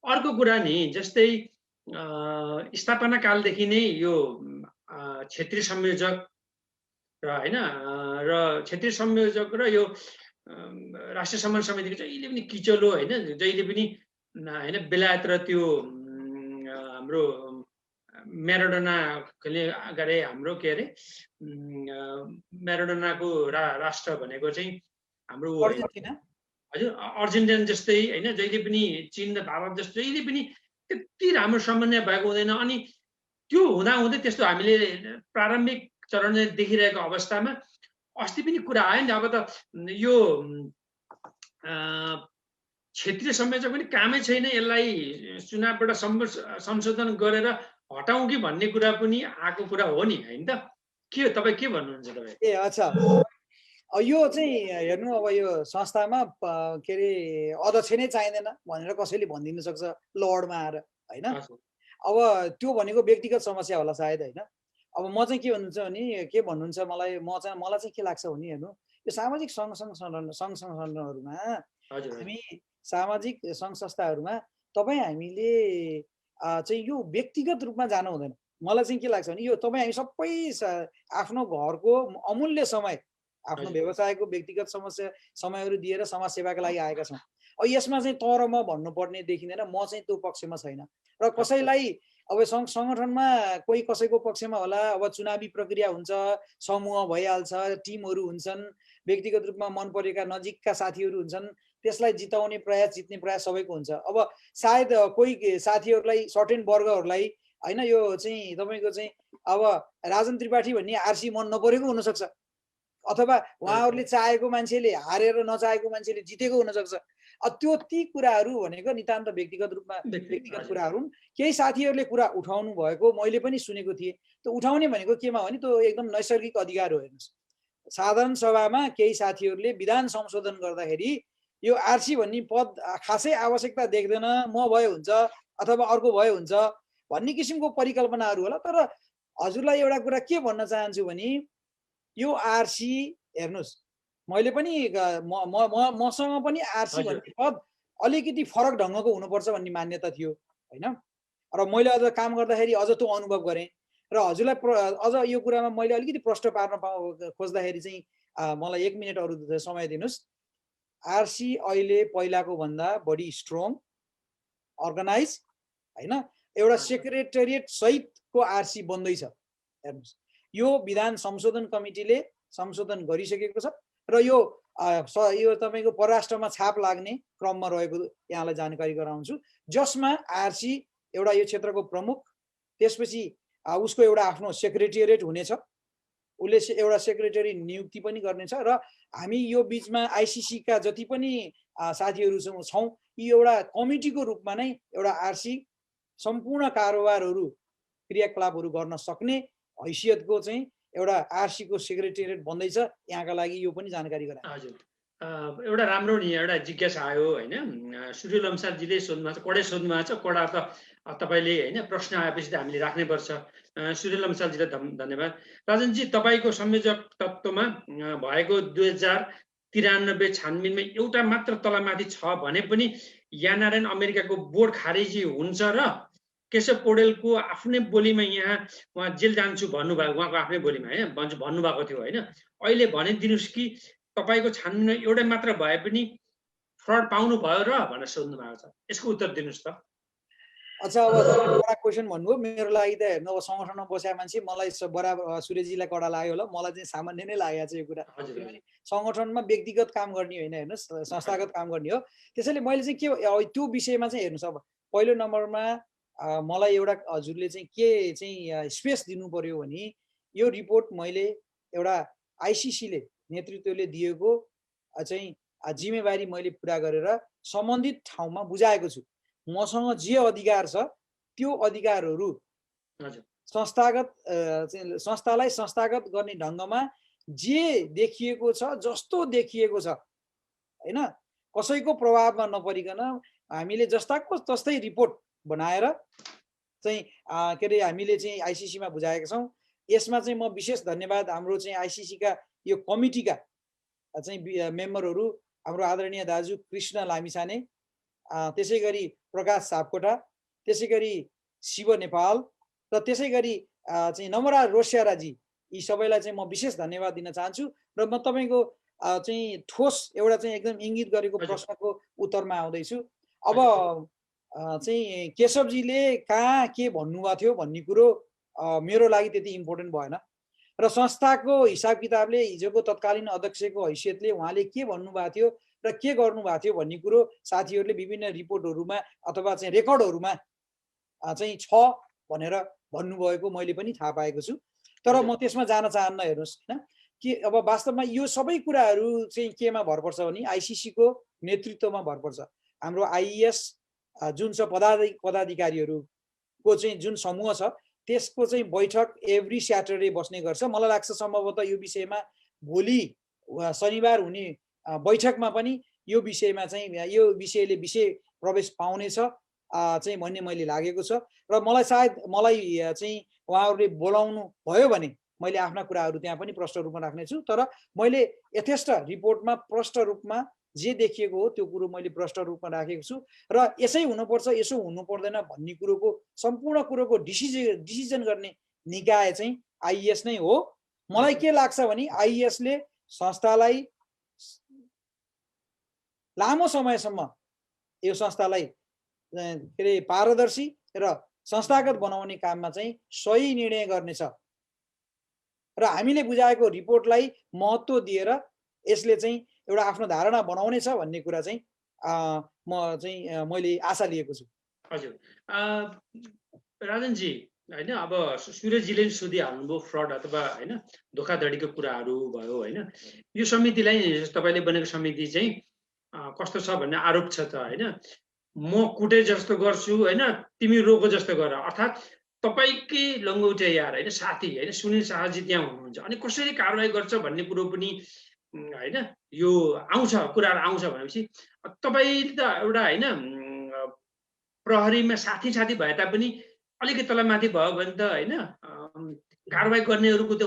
अर्को कुरा नि जस्तै स्थापना कालदेखि नै यो क्षेत्रीय संयोजक र हैन र क्षेत्रीय संयोजक र यो राष्ट्रिय सम्मान समितिको जहिले पनि किचलो हैन, जहिले पनि हैन बेलायत र त्यो हाम्रो म्याराडोनाले गरे हाम्रो के अरे म्याराडोनाको राष्ट्र भनेको चाहिँ हाम्रो हजुर अर्जेन्टिना जस्तै हैन, जहिले पनि चीन र भारत जस्तो जहिले पनि त्यति राम्रो समन्वय भएको हुँदैन। अनि त्यो हुँदाहुँदै त्यस्तो हामीले प्रारम्भिक चरणले देखिरहेको अवस्थामा अस्ति पनि कुरा आयो नि, अब त यो क्षेत्रीय संयोजक पनि कामै छैन, यसलाई चुनावबाट संशोधन गरेर हटाउँ कि भन्ने कुरा पनि आएको कुरा हो नि हैन त? के तपाईँ के भन्नुहुन्छ तपाईँ? ए अच्छा, यो चाहिँ हेर्नु अब यो संस्थामा के अरे अध्यक्ष नै चाहिँदैन भनेर कसैले भनिदिन सक्छ लर्डमा आएर हैन। अब त्यो भनेको व्यक्तिगत समस्या होला सायद हैन। अब म चाहिँ के भन्नुहुन्छ भने के भन्नुहुन्छ मलाई चाहिँ के लाग्छ भने हेर्नु यो सामाजिक सङ्घ संस्थाहरूमा हामी सामाजिक सङ्घ संस्थाहरूमा तपाईँ हामीले चाहिँ यो व्यक्तिगत रूपमा जानु हुँदैन। मलाई चाहिँ के लाग्छ भने यो तपाईँ हामी सबै आफ्नो घरको अमूल्य समय आफ्नो व्यवसायको व्यक्तिगत समयहरू दिएर समाज सेवाका लागि आएका छौँ। अब यसमा चाहिँ तर म भन्नुपर्ने देखिँदैन, म चाहिँ त्यो पक्षमा छैन र कसैलाई अब सङ्गठनमा कोही कसैको पक्षमा होला। अब चुनावी प्रक्रिया हुन्छ, समूह भइहाल्छ, टिमहरू हुन्छन्, व्यक्तिगत रूपमा मन परेका नजिकका साथीहरू हुन्छन्, त्यसलाई जिताउने प्रयास जित्ने प्रयास सबैको हुन्छ। अब सायद कोही साथीहरूलाई सर्टेन वर्गहरूलाई हैन यो चाहिँ तपाईँको चाहिँ अब राजन त्रिपाठी भन्ने आरसी मन नपरेको हुनसक्छ, अथवा उहाँहरूले चाहेको मान्छेले हारेर नचाहेको मान्छेले जितेको हुनसक्छ। त्यो ती कुराहरू भनेको नितान्त व्यक्तिगत रूपमा व्यक्तिगत कुराहरू हुन्। केही साथीहरूले कुरा उठाउनु भएको मैले पनि सुनेको थिएँ। त्यो उठाउने भनेको केमा भने त्यो एकदम नैसर्गिक अधिकार हो। हेर्नुहोस्, साधारण सभामा केही साथीहरूले विधान संशोधन गर्दाखेरि यो आरसी भन्ने पद खासै आवश्यकता देख्दैन, म भए हुन्छ अथवा अर्को भए हुन्छ भन्ने किसिमको परिकल्पनाहरू होला। तर हजुरलाई एउटा कुरा के भन्न चाहन्छु भने यो आरसी हेर्नुहोस्, मैले पनि मसँग पनि आरसी भन्ने पद अलिकति फरक ढङ्गको हुनुपर्छ भन्ने मान्यता थियो हैन। र मैले अझ काम गर्दाखेरि अझ त्यो अनुभव गरेँ र हजुरलाई अझ यो कुरामा मैले अलिकति प्रश्न पार्न खोज्दाखेरि चाहिँ मलाई 1 मिनट अरू समय दिनुहोस्। आरसी अहिले पहिलाको भन्दा बढी स्ट्रङ अर्गनाइज हैन, एउटा सेक्रेटेरिएट सहितको आरसी बन्दैछ। हेर्नुहोस्, यो विधान संशोधन कमिटीले संशोधन गरिसकेको छ र यो तपाईँको परराष्ट्रमा छाप लाग्ने क्रममा रहेको यहाँलाई जानकारी गराउँछु, जसमा आरसी एउटा यो क्षेत्रको प्रमुख, त्यसपछि उसको एउटा आफ्नो सेक्रेटेरिएट हुनेछ, उसले एउटा सेक्रेटरी नियुक्ति पनि गर्नेछ र हामी यो बिचमा आइसिसी का जति पनि साथीहरू छौँ यी एउटा कमिटीको रूपमा नै एउटा आरसी सम्पूर्ण कारोबारहरू क्रियाकलापहरू गर्न सक्ने हैसियतको चाहिँ एउटा आरसी को सेक्रेटेरिएट बन्दैछ। यहाँका लागि यो पनि जानकारी गराए। हजुर, एउटा राम्रो नि एउटा जिज्ञासा आयो हैन। सूर्य लम्सालजीले सोध्नु छ, कडै सोध्नु भएको छ, कडा त तपाईले हैन प्रश्न आएपछि त हामीले राख्नै पर्छ। सूर्य लम्सालजीलाई धन्यवाद। राजनजी, तपाईको संयोजक तत्त्वमा भएको 2093 छानबिनमा एउटा मात्र तलमाथि छ भने पनि यानारायण अमेरिकाको बोर्ड खारेजी हुन्छ र केशव पौडेलको आफ्नै बोलीमा यहाँ उहाँ जेल जान्छु भन्नुभएको, उहाँको आफ्नै बोलीमा हैन भन्नुभएको थियो हैन। अहिले भनिदिनुस् कि तपाईको छानबिनमा एउटै मात्र भए पनि फ्रड पाउनु भयो र भनेर सोध्नु भएको छ, यसको उत्तर दिनुस् त। अच्छा, अब एउटा क्वेसन भन्नुभयो मेरो लागि त हेर्नु, अब सङ्गठनमा बसेका मान्छे मलाई बराबर सूर्यजीलाई कडा लाग्यो होला, मलाई चाहिँ सामान्य नै लागेको छ यो कुरा। किनभने सङ्गठनमा व्यक्तिगत काम गर्ने होइन, हेर्नुहोस् संस्थागत काम गर्ने हो। त्यसैले मैले चाहिँ के त्यो विषयमा चाहिँ हेर्नुहोस्, अब पहिलो नम्बरमा मलाई एउटा हजुरले चाहिँ के चाहिँ स्पेस दिनु पर्यो भने यो रिपोर्ट मैले एउटा आइसिसीले नेतृत्वले दिएको चाहिँ जिम्मेवारी मैले पुरा गरेर सम्बन्धित ठाउँमा बुझाएको छु। मसँग जे अधिकार छ त्यो अधिकारहरू संस्थालाई संस्थागत गर्ने ढङ्गमा जे देखिएको छ, जस्तो देखिएको छ हैन, कसैको प्रभावमा नपरिकन हामीले जस्ताको तस्तै रिपोर्ट बनाएर चाहिँ के अरे हामीले चाहिँ आइसिसीमा बुझाएका छौँ। यसमा चाहिँ म विशेष धन्यवाद हाम्रो चाहिँ आइसिसीका यो कमिटीका चाहिँ मेम्बरहरू, हाम्रो आदरणीय दाजु कृष्ण लामिछाने, त्यसै गरी प्रकाश सापकोटा, त्यसै गरी शिव नेपाल र त्यसै गरी चाहिँ नमरा रोस्याराजी, यी सबैलाई चाहिँ म विशेष धन्यवाद दिन चाहन्छु। र म तपाईँको चाहिँ ठोस एउटा चाहिँ एकदम इङ्गित गरेको प्रश्नको उत्तरमा आउँदैछु। अब चाहिँ केशवजीले कहाँ के भन्नुभएको थियो भन्ने कुरो मेरो लागि त्यति इम्पोर्टेन्ट भएन, र संस्थाको हिसाब किताबले हिजोको तत्कालीन अध्यक्षको हैसियतले उहाँले के भन्नुभएको थियो र के गर्नुभएको थियो भन्ने कुरो साथीहरूले विभिन्न रिपोर्टहरूमा अथवा चाहिँ रेकर्डहरूमा चाहिँ छ भनेर भन्नुभएको मैले पनि थाहा पाएको छु। तर म त्यसमा जान चाहन्न। हेर्नुहोस् होइन, कि अब वास्तवमा यो सबै कुराहरू चाहिँ केमा भर पर्छ भने आइसिसीको नेतृत्वमा भर पर्छ। हाम्रो आइएएस जुन छ पदाधिकारीहरूको चाहिँ जुन समूह छ त्यसको चाहिँ बैठक एभ्री स्याटरडे बस्ने गर्छ। मलाई लाग्छ सम्भवतः यो विषयमा भोलि शनिबार हुने बैठकमा पनि यो विषयमा चाहिँ यो विषयले विषय प्रवेश पाउनेछ चाहिँ भन्ने मैले लागेको छ। र मलाई सायद चाहिँ उहाँहरूले बोलाउनु भयो भने मैले आफ्ना कुराहरू त्यहाँ पनि प्रष्ट रूपमा राख्नेछु। तर मैले यथेष्ट रिपोर्टमा प्रष्ट रूपमा जे देखिएको हो त्यो कुरो मैले प्रष्ट रूपमा राखेको छु। र यसै हुनुपर्छ, यसो हुनु पर्दैन भन्ने कुरोको सम्पूर्ण कुरोको डिसिजन गर्ने निकाय चाहिँ आइएएस नै हो। मलाई के लाग्छ भने आइएएसले संस्थालाई लामो समयसम्म यो संस्थालाई के अरे पारदर्शी र संस्थागत बनाउने काममा चाहिँ सही निर्णय गर्नेछ र हामीले बुझाएको रिपोर्टलाई महत्त्व दिएर यसले चाहिँ एउटा आफ्नो धारणा बनाउनेछ भन्ने कुरा चाहिँ मैले आशा लिएको छु। हजुर राजनजी होइन, अब सूर्यजीले सोधिहाल्नुभयो फ्रड अथवा होइन धोखाधडीको कुराहरू भयो होइन, यो समितिलाई तपाईँले बनेको समिति चाहिँ कस्तो छ भन्ने आरोप छ त होइन, म कुटे जस्तो गर्छु होइन, तिमी रोको जस्तो गर, अर्थात् तपाईँकै लङ्गौटे यार होइन साथी होइन सुनिल शाहजी त्यहाँ हुनुहुन्छ, अनि कसरी कारवाही गर्छ भन्ने कुरो पनि होइन यो आउँछ, कुराहरू आउँछ भनेपछि तपाईँ त एउटा होइन प्रहरीमा साथी भए तापनि अलिकति तलमाथि भयो भने त होइन कारवाही गर्नेहरूको त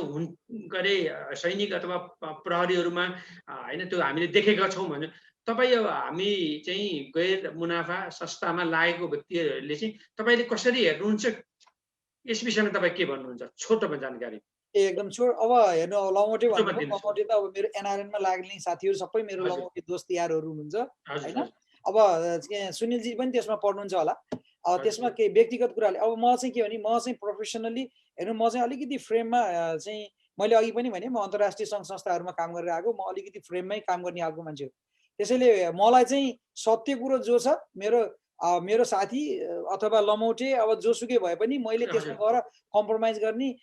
के अरे सैनिक अथवा प्रहरीहरूमा होइन त्यो हामीले देखेका छौँ भने तपाईँ अब हामी चाहिँ गैर मुनाफा संस्थामा लागेको व्यक्तिहरूले चाहिँ तपाईँले कसरी हेर्नुहुन्छ, यस विषयमा तपाईँ के भन्नुहुन्छ? छोटोमा जानकारी। एकदम छोट। अब हेर्नु, लमोटे भन्नुभयो, लमोटे त अब मेरो एनआरएनमा लाग्ने साथीहरू सबै मेरो लमोटे दोस्त यारहरू हुनुहुन्छ होइन। अब सुनिलजी पनि त्यसमा पढ्नुहुन्छ होला। अब त्यसमा के व्यक्तिगत कुराले, अब म चाहिँ के भने म चाहिँ प्रोफेसनली हेर्नु, म चाहिँ अलिकति फ्रेममा चाहिँ मैले अघि पनि भने म अन्तर्राष्ट्रिय सङ्घ संस्थाहरूमा काम गरेर आएको, म अलिकति फ्रेममै काम गर्ने खालको मान्छे हो। त्यसैले मलाई चाहिँ सत्य कुरो जो छ मेरो साथी अथवा लमौटे अब जोसुकै भए पनि मैले त्यसमा गएर कम्प्रोमाइज गर्ने,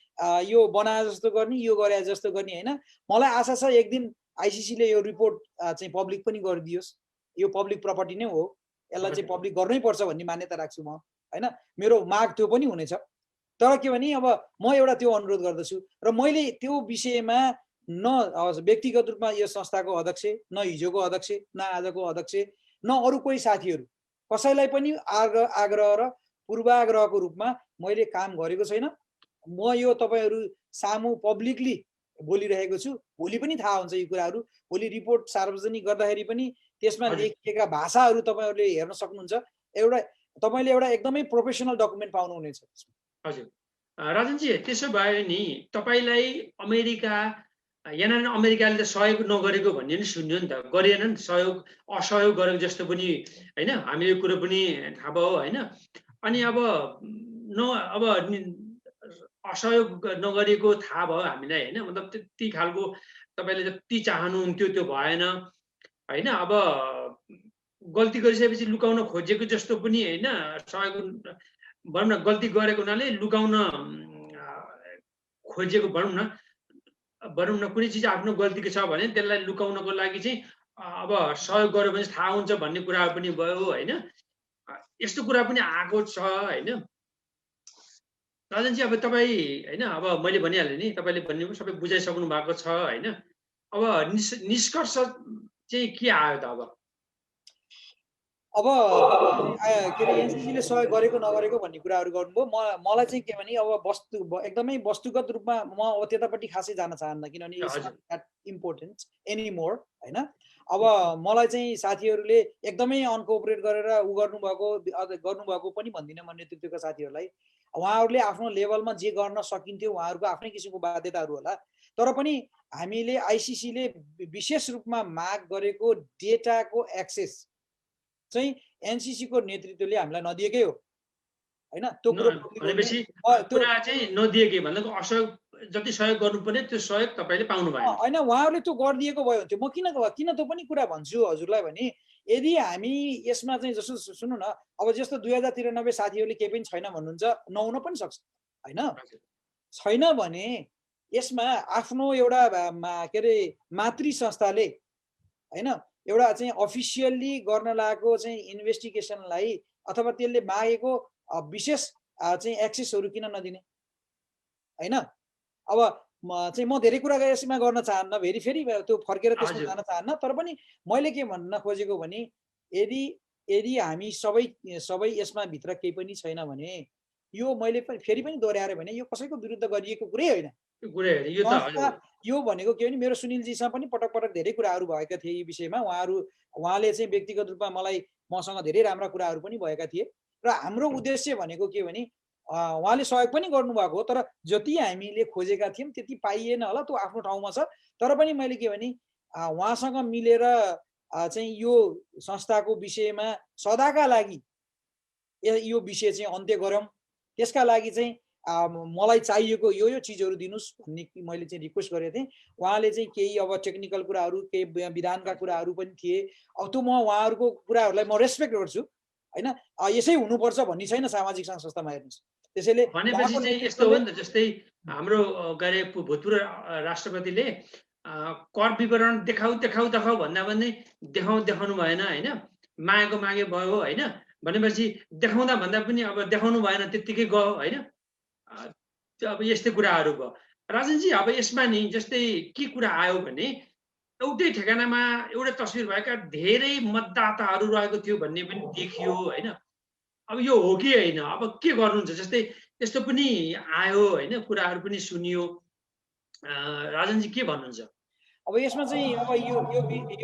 यो बनाए जस्तो गर्ने, यो गरे जस्तो गर्ने होइन। मलाई आशा छ एक दिन आइसिसीले यो रिपोर्ट चाहिँ पब्लिक पनि गरिदियोस्। यो पब्लिक प्रपर्टी नै हो, यसलाई चाहिँ पब्लिक गर्नै पर्छ भन्ने मान्यता राख्छु म होइन। मेरो माग त्यो पनि हुनेछ। तर के भने अब म एउटा त्यो अनुरोध गर्दछु र मैले त्यो विषयमा न व्यक्तिगत रूपमा यो संस्थाको अध्यक्ष, न हिजोको अध्यक्ष, न आजको अध्यक्ष, न अरू कोही साथीहरू कसैलाई पनि आग्रह र पूर्वाग्रहको रूपमा मैले काम गरेको छैन। म यो तपाईँहरू सामु पब्लिकली बोलिरहेको छु। भोलि पनि थाहा हुन्छ यी कुराहरू। भोलि रिपोर्ट सार्वजनिक गर्दाखेरि पनि त्यसमा लेखिएका भाषाहरू तपाईँहरूले हेर्न सक्नुहुन्छ। तपाईँले एउटा एकदमै प्रोफेसनल डकुमेन्ट पाउनुहुनेछ। हजुर राजनजी, त्यसो भए नि तपाईँलाई अमेरिकाले त सहयोग नगरेको भन्ने नि सुन्यो नि त, गरेनन्, असहयोग गरेको जस्तो पनि होइन, हामीले यो कुरो पनि थाहा भयो होइन। अनि अब असहयोग नगरेको थाहा भयो हामीलाई होइन, मतलब त्यति खालको तपाईँले जति चाहनुहुन्थ्यो त्यो भएन होइन। अब गल्ती गरिसकेपछि लुकाउन खोजेको जस्तो पनि होइन, सहयोग भनौँ न, गल्ती गरेको हुनाले लुकाउन खोजेको भनौँ न कुनै चिज आफ्नो गल्तीको छ भने त्यसलाई लुकाउनको लागि चाहिँ अब सहयोग गर्यो भने थाहा हुन्छ भन्ने कुराहरू पनि भयो होइन। यस्तो कुरा पनि आएको छ होइन। राजनजी अब तपाईँ होइन, अब मैले भनिहालेँ नि, तपाईँले भन्ने सबै बुझाइसक्नु भएको छ होइन। अब निष्कर्ष चाहिँ के आयो त अब के अरे एनसीसीले सहयोग गरेको नगरेको भन्ने कुराहरू गर्नुभयो। मलाई चाहिँ के भने अब एकदमै वस्तुगत रूपमा म अब त्यतापट्टि खासै जान चाहन्न, किनभने it's not that important any more होइन। अब मलाई चाहिँ साथीहरूले एकदमै अनकोअपरेट गरेर उ गर्नुभएको पनि भन्दिनँ म नेतृत्वका साथीहरूलाई। उहाँहरूले आफ्नो लेभलमा जे गर्न सकिन्थ्यो उहाँहरूको आफ्नै किसिमको बाध्यताहरू होला, तर पनि हामीले आइसिसीले विशेष रूपमा माग गरेको डेटाको एक्सेस चाहिँ एनसीसी को नेतृत्वले हामीलाई नदिएकै हो हैन। त्यो भनेपछि कुरा चाहिँ नदिएकै भन्दा असहयोग जति सहयोग गर्नुपर्ने त्यो सहयोग तपाईले पाउनु भएन हैन। उहाँहरूले त्यो गरिदिएको भए हुन्थ्यो। म किन त्यो पनि कुरा भन्छु हजुरलाई भने, यदि हामी यसमा चाहिँ जस्तो सुन्नु न, अब जस्तो 2093 साथीहरूले केही पनि छैन भन्नुहुन्छ, नहुन पनि सक्छ हैन। छैन भने यसमा आफ्नो एउटा के अरे मातृ संस्थाले हैन एउटा चाहिँ अफिसियल्ली गर्न लागेको चाहिँ इन्भेस्टिगेसनलाई अथवा त्यसले मागेको विशेष चाहिँ एक्सेसहरू किन नदिने हैन। अब चाहिँ म धेरै कुरा यसमा गर्न चाहन्न, फेरि त्यो फर्केर त्यसमा जान चाहन्न, तर पनि मैले के भन्न खोजेको भने यदि हामी सबै यसमा भित्र केही पनि छैन भने यो मैले फेरि पनि दोहोऱ्याएर भने यो कसैको विरुद्ध गरिएको कुरै होइन। यो भनेको के भने मेरो सुनिलजीसँग पनि पटक पटक धेरै कुराहरू भएका थिए यी विषयमा। उहाँले चाहिँ व्यक्तिगत रूपमा मलाई मसँग धेरै राम्रा कुराहरू पनि भएका थिए र हाम्रो उद्देश्य भनेको के भने उहाँले सहयोग पनि गर्नुभएको हो, तर जति हामीले खोजेका थियौँ त्यति पाइएन होला, त्यो आफ्नो ठाउँमा छ। तर पनि मैले के भने उहाँसँग मिलेर चाहिँ यो संस्थाको विषयमा सदाका लागि यो विषय चाहिँ अन्त्य गरौँ, त्यसका लागि चाहिँ मलाई चाहिएको यो चिजहरू दिनुस् भन्ने मैले चाहिँ रिक्वेस्ट गरेको थिएँ। उहाँले चाहिँ केही अब टेक्निकल कुराहरू, केही विधानका कुराहरू पनि थिए। अब त्यो म उहाँहरूको कुराहरूलाई म रेस्पेक्ट गर्छु हैन। यसै हुनुपर्छ भन्ने छैन सामाजिक सङ्घ संस्थामा। हेर्नुहोस्, त्यसैले भनेपछि चाहिँ यस्तो हो नि त, जस्तै हाम्रो गरे भूतपूर्व राष्ट्रपतिले कर विवरण देखाउ भन्दा पनि देखाउनु भएन हैन, मागे भयो हैन। भनेपछि देखाउँदा भन्दा पनि अब देखाउनु भएन, त्यतिकै गयो हैन। अब यस्तै कुराहरू भयो। राजनजी अब यसमा नि जस्तै के कुरा आयो भने एउटै ठेगानामा एउटै तस्बिर भएका धेरै मतदाताहरू रहेको थियो भन्ने पनि देखियो हैन। अब यो हो कि होइन, अब के गर्नुहुन्छ? जस्तै त्यस्तो पनि आयो हैन, कुराहरू पनि सुनियो। राजनजी के भन्नुहुन्छ? अब यसमा चाहिँ अब यो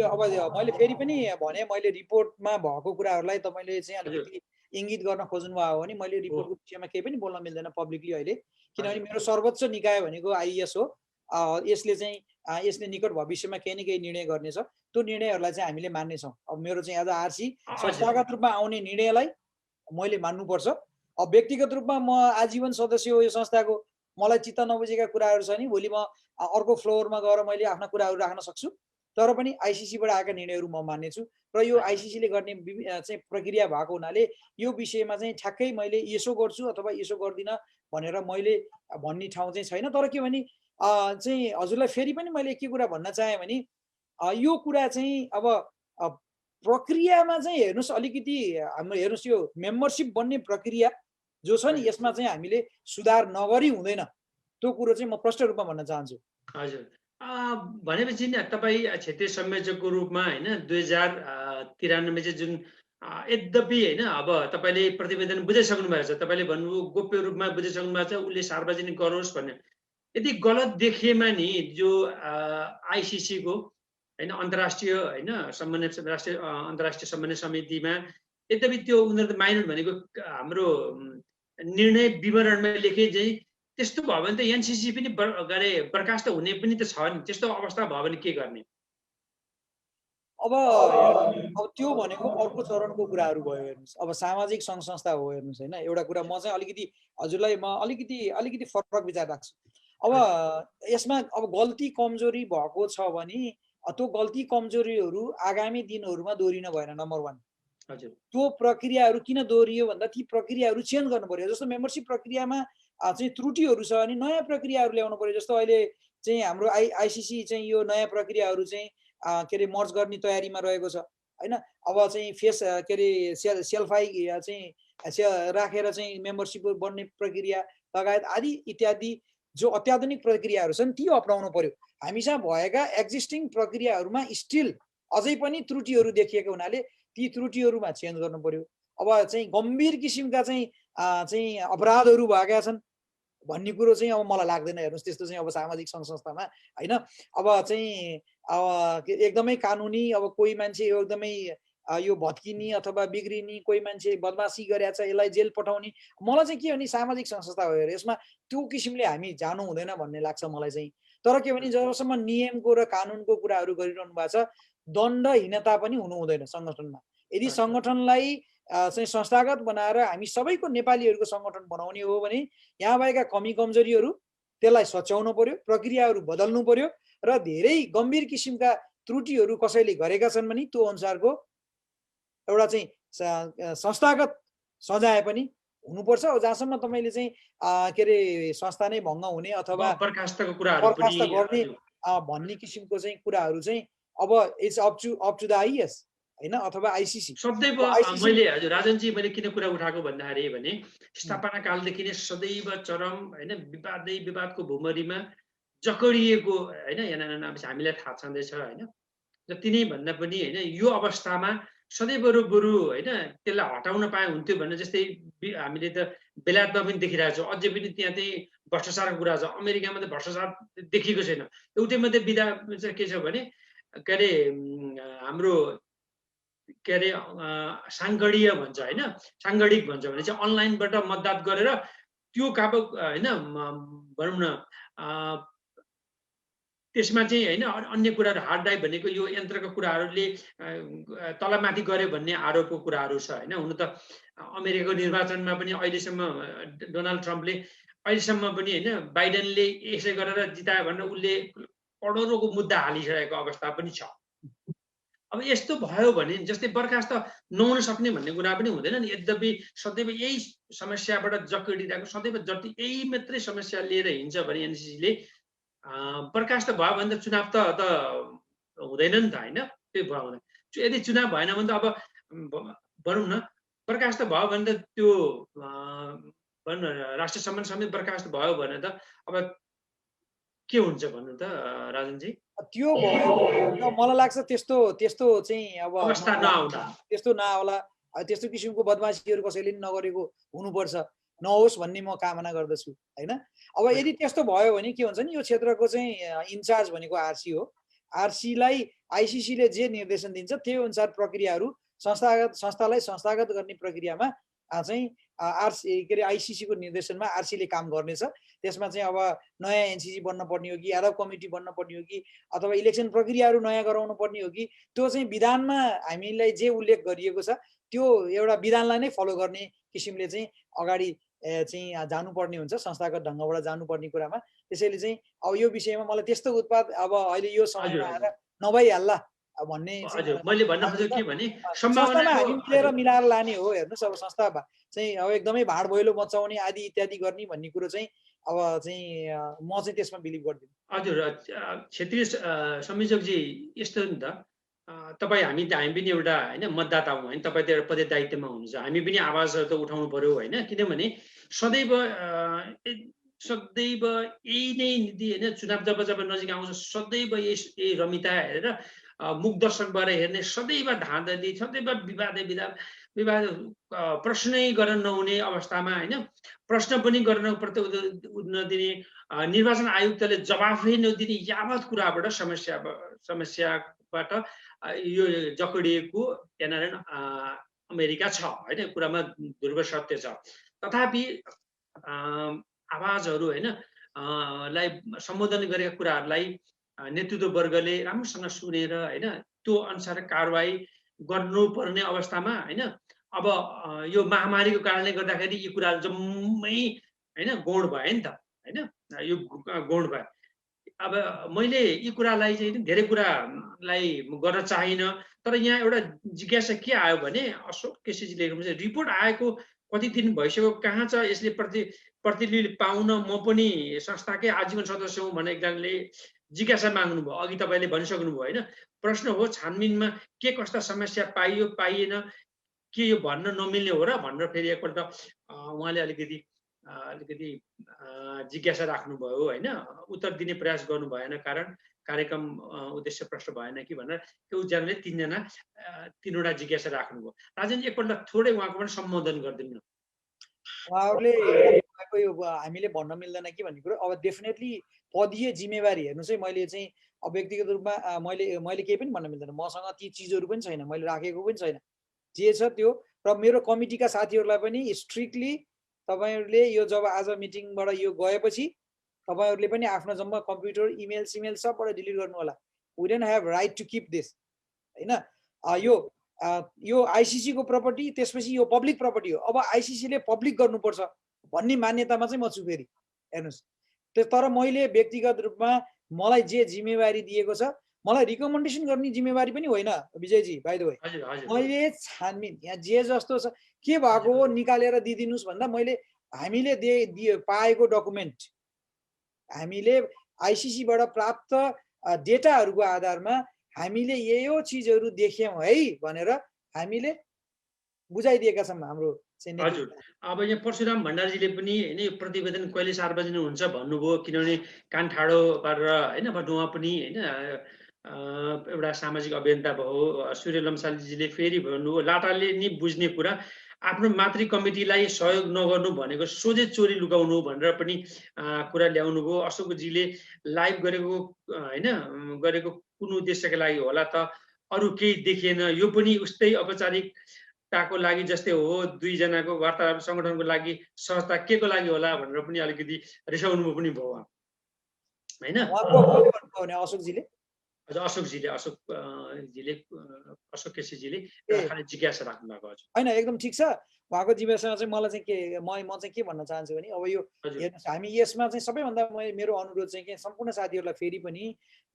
अब मैले फेरि पनि भने, मैले रिपोर्टमा भएको कुराहरूलाई तपाईँले चाहिँ अलिकति इङ्गित गर्न खोज्नु भयो भने मैले रिपोर्टको विषयमा केही पनि बोल्न मिल्दैन पब्लिकली अहिले, किनभने मेरो सर्वोच्च निकाय भनेको आइएस हो। यसले निकट भविष्यमा केही न केही निर्णय गर्नेछ। त्यो निर्णयहरूलाई चाहिँ हामीले मान्नेछौँ। अब मेरो चाहिँ एज आरसी संस्थागत रूपमा आउने निर्णयलाई मैले मान्नुपर्छ। अब व्यक्तिगत रूपमा म आजीवन सदस्य हो यो संस्थाको, मलाई चित्त नबुझेका कुराहरू छ नि भोलि म अर्को फ्लोरमा गएर मैले आफ्ना कुराहरू राख्न सक्छु, तर पनि आइसिसीबाट आएका निर्णयहरू म मान्नेछु। र यो आइसिसीले गर्ने चाहिँ प्रक्रिया भएको हुनाले यो विषयमा चाहिँ ठ्याक्कै मैले यसो गर्छु अथवा यसो गर्दिनँ भनेर मैले भन्ने ठाउँ चाहिँ छैन। तर के भने चाहिँ हजुरलाई फेरि पनि मैले के कुरा भन्न चाहेँ भने यो कुरा चाहिँ अब प्रक्रियामा चाहिँ हेर्नुहोस्, अलिकति हाम्रो हेर्नुहोस् यो मेम्बरसिप बन्ने प्रक्रिया जो छ नि, यसमा चाहिँ हामीले सुधार नगरी हुँदैन। त्यो कुरो चाहिँ म प्रष्ट रूपमा भन्न चाहन्छु। हजुर, भनेपछि नि तपाईँ क्षेत्रीय संयोजकको रूपमा होइन 2093 चाहिँ जुन यद्यपि होइन अब तपाईँले प्रतिवेदन बुझाइसक्नु भएको छ, तपाईँले भन्नुभयो गोप्य रूपमा बुझाइसक्नु भएको छ, उसले सार्वजनिक गरोस् भन्ने। यदि गलत देखिएमा नि जो आइसिसी को होइन अन्तर्राष्ट्रिय होइन अन्तर्राष्ट्रिय समन्वय समितिमा यद्यपि त्यो उनीहरू माइनर भनेको हाम्रो निर्णय विवरणमा लेखे चाहिँ त्यस्तो भयो भने त एनसीसी पनि बर्खास्त हुने पनि त छ नि। त्यस्तो अवस्था भयो भने के गर्ने? अब त्यो भनेको अर्को चरणको कुराहरू भयो हेर्नुहोस्। अब सामाजिक सङ्घ संस्था हो हेर्नुहोस् होइन। एउटा कुरा म चाहिँ अलिकति हजुरलाई म अलिकति फरक विचार राख्छु। अब यसमा अब गल्ती कमजोरी भएको छ भने त्यो गल्ती कमजोरीहरू आगामी दिनहरूमा दोहोरिन भएन। नम्बर 1 त्यो प्रक्रियाहरू किन दोहोरियो भन्दा ती प्रक्रियाहरू चेन्ज गर्नु पर्यो। जस्तो मेम्बरसिप प्रक्रियामा चाहिँ त्रुटिहरू छ भने नयाँ प्रक्रियाहरू ल्याउनु पर्यो। जस्तो अहिले चाहिँ हाम्रो आइसिसी चाहिँ यो नयाँ प्रक्रियाहरू चाहिँ के अरे मर्ज गर्ने तयारीमा रहेको छ होइन। अब चाहिँ फेस के अरे सेल्फाई चाहिँ राखेर चाहिँ मेम्बरसिप बन्ने प्रक्रिया लगायत आदि इत्यादि जो अत्याधुनिक प्रक्रियाहरू छन् ती अपनाउनु पर्यो। हामीसँग भएका एक्जिस्टिङ प्रक्रियाहरूमा स्टिल अझै पनि त्रुटिहरू देखिएको हुनाले ती त्रुटिहरूमा चेन्ज गर्नु पर्यो। अब चाहिँ गम्भीर किसिमका चाहिँ अपराधहरू भएका छन् भन्ने कुरो चाहिँ अब मलाई लाग्दैन। हेर्नुहोस् त्यस्तो चाहिँ अब सामाजिक सङ्घ संस्थामा होइन। अब चाहिँ अब एकदमै कानुनी अब कोही मान्छे एकदमै यो भत्किने अथवा बिग्रिने, कोही मान्छे बदमासी गरेछ यसलाई जेल पठाउने, मलाई चाहिँ के भने सामाजिक सङ्घ संस्था हो यसमा त्यो किसिमले हामी जानु हुँदैन भन्ने लाग्छ मलाई चाहिँ। तर के भने जबसम्म नियमको र कानुनको कुराहरू गरिरहनु भएको छ दण्डहीनता पनि हुनु हुँदैन सङ्गठनमा। यदि सङ्गठनलाई चाहिँ संस्थागत बनाएर हामी सबैको नेपालीहरूको सङ्गठन बनाउने हो भने यहाँ भएका कमी कमजोरीहरू त्यसलाई सच्याउनु पर्यो, प्रक्रियाहरू बदल्नु पर्यो र धेरै गम्भीर किसिमका त्रुटिहरू कसैले गरेका छन् भने त्यो अनुसारको एउटा चाहिँ संस्थागत सजाय पनि हुनुपर्छ। जहाँसम्म तपाईँले चाहिँ के अरे संस्था नै भङ्ग हुने अथवा बर्खास्तको कुराहरू बर्खास्त गर्ने भन्ने किसिमको चाहिँ कुराहरू चाहिँ अब it's up to the IS होइन अथवा आइसिसी। सदैव मैले हजुर राजनजी मैले किन कुरा उठाएको भन्दाखेरि भने स्थापना कालदेखि नै सदैव चरम होइन विवादको भुमरीमा जकडिएको होइन यहाँ हामीलाई थाहा छँदैछ होइन। जति नै भन्दा पनि होइन यो अवस्थामा सधैँ बरु होइन त्यसलाई हटाउन पाए हुन्थ्यो भन्ने जस्तै हामीले त बेलायतमा पनि देखिरहेको छौँ। अझै पनि त्यहाँ चाहिँ भ्रष्टाचारको कुरा छ। अमेरिकामा त भ्रष्टाचार देखिएको छैन। एउटै मात्रै विधा चाहिँ के छ भने के अरे हाम्रो के अरे साङ्गडीय भन्छ होइन, साङ्गडिक भन्छ भने चाहिँ अनलाइनबाट मतदान गरेर त्यो काबो होइन भनौँ न त्यसमा चाहिँ होइन अन्य कुराहरू हार्ड ड्राइभ भनेको यो यन्त्रको कुराहरूले तलमाथि गर्यो भन्ने आरोपको कुराहरू छ होइन। हुन त अमेरिकाको निर्वाचनमा पनि अहिलेसम्म डोनाल्ड ट्रम्पले अहिलेसम्म पनि होइन बाइडेनले यसै गरेर जितायो भनेर उसले करोडौँको मुद्दा हालिसकेको अवस्था पनि छ। अब यस्तो भयो भने जस्तै बर्खास्त नहुन सक्ने भन्ने कुरा पनि हुँदैन नि। यद्यपि सदैव यही समस्याबाट जकडिरहेको सदैव जति यही मात्रै समस्या लिएर हिँड्छ भने एनसिसीले बर्खास्त भयो भने त चुनाव त हुँदैन नि त होइन। त्यो भयो भने यदि चुनाव भएन भने त अब भनौँ न बर्खास्त भयो भने त त्यो भनौँ न राष्ट्रिय सम्मान समेत बर्खास्त भयो भने त अब के हुन्छ भन्नु त राजनजी? त्यो भयो मलाई लाग्छ त्यस्तो चाहिँ अब अवस्था नआउला, त्यस्तो नआउला। त्यस्तो किसिमको बदमासीहरू कसैले पनि नगरेको हुनुपर्छ, नहोस् भन्ने म कामना गर्दछु होइन। अब यदि त्यस्तो भयो भने के हुन्छ नि यो क्षेत्रको चाहिँ इन्चार्ज भनेको आरसी हो। आरसीलाई आइसिसीले जे निर्देशन दिन्छ त्यही अनुसार प्रक्रियाहरू संस्थालाई संस्थागत गर्ने प्रक्रियामा चाहिँ आरसी के अरे आइसिसीको निर्देशनमा आरसीले काम गर्नेछ। त्यसमा चाहिँ अब नयाँ एनसिसी बन्न पर्ने हो कि यादव कमिटी बन्न पर्ने हो कि अथवा इलेक्सन प्रक्रियाहरू नयाँ गराउनु पर्ने हो कि त्यो चाहिँ विधानमा हामीलाई जे उल्लेख गरिएको छ त्यो एउटा विधानलाई नै फलो गर्ने किसिमले चाहिँ अगाडि चाहिँ जानुपर्ने हुन्छ, संस्थागत ढङ्गबाट जानुपर्ने कुरामा। त्यसैले चाहिँ अब यो विषयमा मलाई त्यस्तो उत्पाद अब अहिले यो समयमा आएर नभइहाल्ला भन्ने मैले भन्न खोजेको के भने संस्थामा हामी मिलेर मिलाएर लाने हो। हेर्नुहोस् अब संस्था चाहिँ अब एकदमै भाड भैलो मचाउने आदि इत्यादि गर्ने भन्ने कुरो चाहिँ अब चाहिँ म चाहिँ त्यसमा बिलिभ गर्दिनँ। हजुर क्षेत्रीय संयोजकजी यस्तो नि त तपाईँ हामी पनि एउटा होइन मतदाता हौँ होइन। तपाईँ त एउटा पद दायित्वमा हुनुहुन्छ, हामी पनि आवाजहरू त उठाउनु पर्यो होइन। किनभने सदैव यही नै नीति होइन। चुनाव जब नजिक आउँछ सदैव यही रमिता हेरेर मुख दर्शकबाट हेर्ने सदैव धाँधली सदैव विवाद प्रश्नै गर्न नहुने अवस्थामा होइन, प्रश्न पनि गर्न नदिने, निर्वाचन आयुक्तले जवाफै नदिने यावत कुराबाट समस्याबाट यो जकडिएको यहाँनिर अमेरिका छ होइन। कुरामा ध्रुव सत्य छ। तथापि आवाजहरू होइन लाई सम्बोधन गरेका कुराहरूलाई नेतृत्व वर्गले राम्रोसँग सुनेर होइन त्यो अनुसार कारबाही गर्नुपर्ने अवस्थामा होइन अब यो महामारीको कारणले गर्दाखेरि यी कुराहरू जम्मै होइन गौण भयो नि त होइन यो गौण भयो। अब मैले यी कुरालाई चाहिँ धेरै कुरालाई गर्न चाहिनँ, तर यहाँ एउटा जिज्ञासा के आयो भने अशोक केसीजी लेख्नुहुन्छ रिपोर्ट आएको कति दिन भइसक्यो, कहाँ छ यसले प्रतिलिपि पाउन म पनि संस्थाकै आजीवन सदस्य हुँ भने एकजनाले जिज्ञासा माग्नुभयो। अघि तपाईँले भनिसक्नुभयो होइन, प्रश्न हो छानबिनमा के कस्ता समस्या पाइयो पाइएन, के यो भन्न नमिल्ने हो र भनेर फेरि एकपल्ट उहाँले अलिकति जिज्ञासा राख्नुभयो होइन, उत्तर दिने प्रयास गर्नु भएन, कारण कार्यक्रम उद्देश्य प्रश्न भएन कि भनेर एकजनाले तीनवटा जिज्ञासा राख्नुभयो। राजन एकपल्ट थोरै उहाँको पनि सम्बोधन गरिदिनु न। उहाँहरूले यो हामीले भन्न मिल्दैन कि भन्ने कुरो अब डेफिनेटली पदीय जिम्मेवारी हेर्नु चाहिँ मैले चाहिँ अब व्यक्तिगत रूपमा मैले केही पनि भन्न मिल्दैन, मसँग ती चिजहरू पनि छैन, मैले राखेको पनि छैन, जे छ त्यो। र मेरो कमिटीका साथीहरूलाई पनि स्ट्रिक्टली तपाईँहरूले यो जब आज मिटिङबाट यो गएपछि तपाईँहरूले पनि आफ्नो जम्मा कम्प्युटर इमेल सिमेल सबबाट डिलिट गर्नु होला। We don't have right to keep this होइन। यो आइसिसी को प्रपर्टी, त्यसपछि यो पब्लिक प्रपर्टी हो। अब आइसिसीले पब्लिक गर्नुपर्छ भन्ने मान्यतामा चाहिँ म छु फेरि हेर्नुहोस्। तर मैले व्यक्तिगत रूपमा मलाई जे जिम्मेवारी दिएको छ, मलाई रिकमेन्डेसन गर्ने जिम्मेवारी पनि होइन विजयजी, बाइ द वे। मैले छानबिन यहाँ जे जस्तो छ के भएको हो निकालेर दिइदिनुहोस् भन्दा मैले हामीले पाएको डकुमेन्ट, हामीले आइसिसीबाट प्राप्त डेटाहरूको आधारमा हामीले यो चिजहरू देख्यौँ है भनेर हामीले बुझाइदिएका छौँ हाम्रो। हजुर, अब यहाँ परशुराम भण्डारीजीले पनि होइन यो प्रतिवेदन कहिले सार्वजनिक हुन्छ भन्नुभयो, किनभने कान ठाडो गरेर होइन उहाँ पनि होइन एउटा सामाजिक अभियन्ता भयो। सूर्य लम्सालजीले फेरि भन्नुभयो लाटाले नि बुझ्ने कुरा, आफ्नो मातृ कमिटीलाई सहयोग नगर्नु भनेको सोझै चोरी लुकाउनु भनेर पनि कुरा ल्याउनुभयो। अशोकजीले लाइभ गरेको होइन गरेको कुन उद्देश्यका लागि होला त, अरू केही देखिएन, यो पनि उस्तै औपचारिकताको लागि जस्तै हो, दुईजनाको वार्तालाप सङ्गठनको लागि सहजता के को लागि होला भनेर पनि अलिकति रिसाउनु पनि भयो होइन। अशोकजीले अशोक केसीजीले खालि जिज्ञासा राख्नु भएको छ होइन, एकदम ठिक छ उहाँको जिज्ञासामा चाहिँ मलाई चाहिँ के म चाहिँ के भन्न चाहन्छु भने अब यो हेर्नुहोस् हामी यसमा चाहिँ सबैभन्दा मेरो अनुरोध चाहिँ के सम्पूर्ण साथीहरूलाई फेरि पनि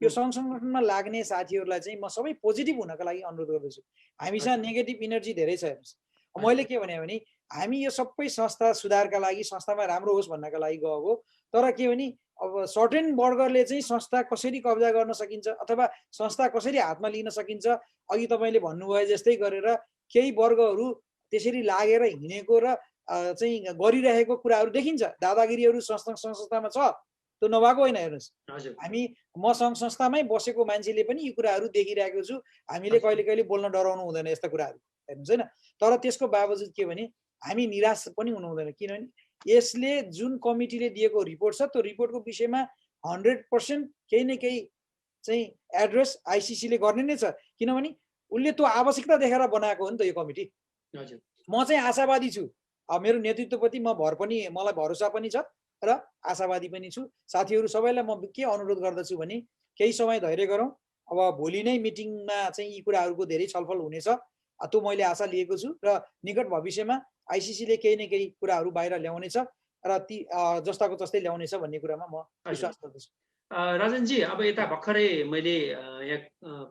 यो सङ्घ सङ्गठनमा लाग्ने साथीहरूलाई चाहिँ म सबै पोजिटिभ हुनको लागि अनुरोध गर्दछु। हामीसँग नेगेटिभ इनर्जी धेरै छ हेर्नुहोस्। मैले के भने हामी यो सबै संस्था सुधारका लागि संस्थामा राम्रो होस् भन्नका लागि गएको, तर के भने अब सर्टेन वर्गले चाहिँ संस्था कसरी कब्जा गर्न सकिन्छ अथवा संस्था कसरी हातमा लिन सकिन्छ, अघि तपाईँले भन्नुभयो जस्तै गरेर केही वर्गहरू त्यसरी लागेर हिँडेको र चाहिँ गरिरहेको कुराहरू देखिन्छ। दादागिरीहरू संस्थामा छ, त्यो नभएको होइन। हेर्नुहोस् हामी म सङ्घ संस्थामै बसेको मान्छेले पनि यी कुराहरू देखिरहेको छु। हामीले कहिले कहिले बोल्न डराउनु हुँदैन यस्ता कुराहरू हेर्नुहोस् होइन। तर त्यसको बावजुद के भने हामी निराश पनि हुनु हुँदैन, किनभने यसले जुन कमिटीले दिएको रिपोर्ट छ त्यो रिपोर्टको विषयमा 100% केही न केही चाहिँ एड्रेस आइसिसीले गर्ने नै छ, किनभने उसले त्यो आवश्यकता देखेर बनाएको हो नि त यो कमिटी। म चाहिँ आशावादी छु, मेरो नेतृत्वप्रति मलाई भरोसा पनि छ र आशावादी पनि छु। साथीहरू सबैलाई म के अनुरोध गर्दछु भने केही समय धैर्य गरौँ। अब भोलि नै मिटिङमा चाहिँ यी कुराहरूको धेरै छलफल हुनेछ, त्यो मैले आशा लिएको छु र निकट भविष्यमा आइसिसीले केही न केही कुराहरू बाहिर ल्याउनेछ र ती जस्ताको जस्तै ल्याउनेछ भन्ने कुरामा म विश्वास गर्दछु। राजनजी, अब यता भर्खरै मैले यहाँ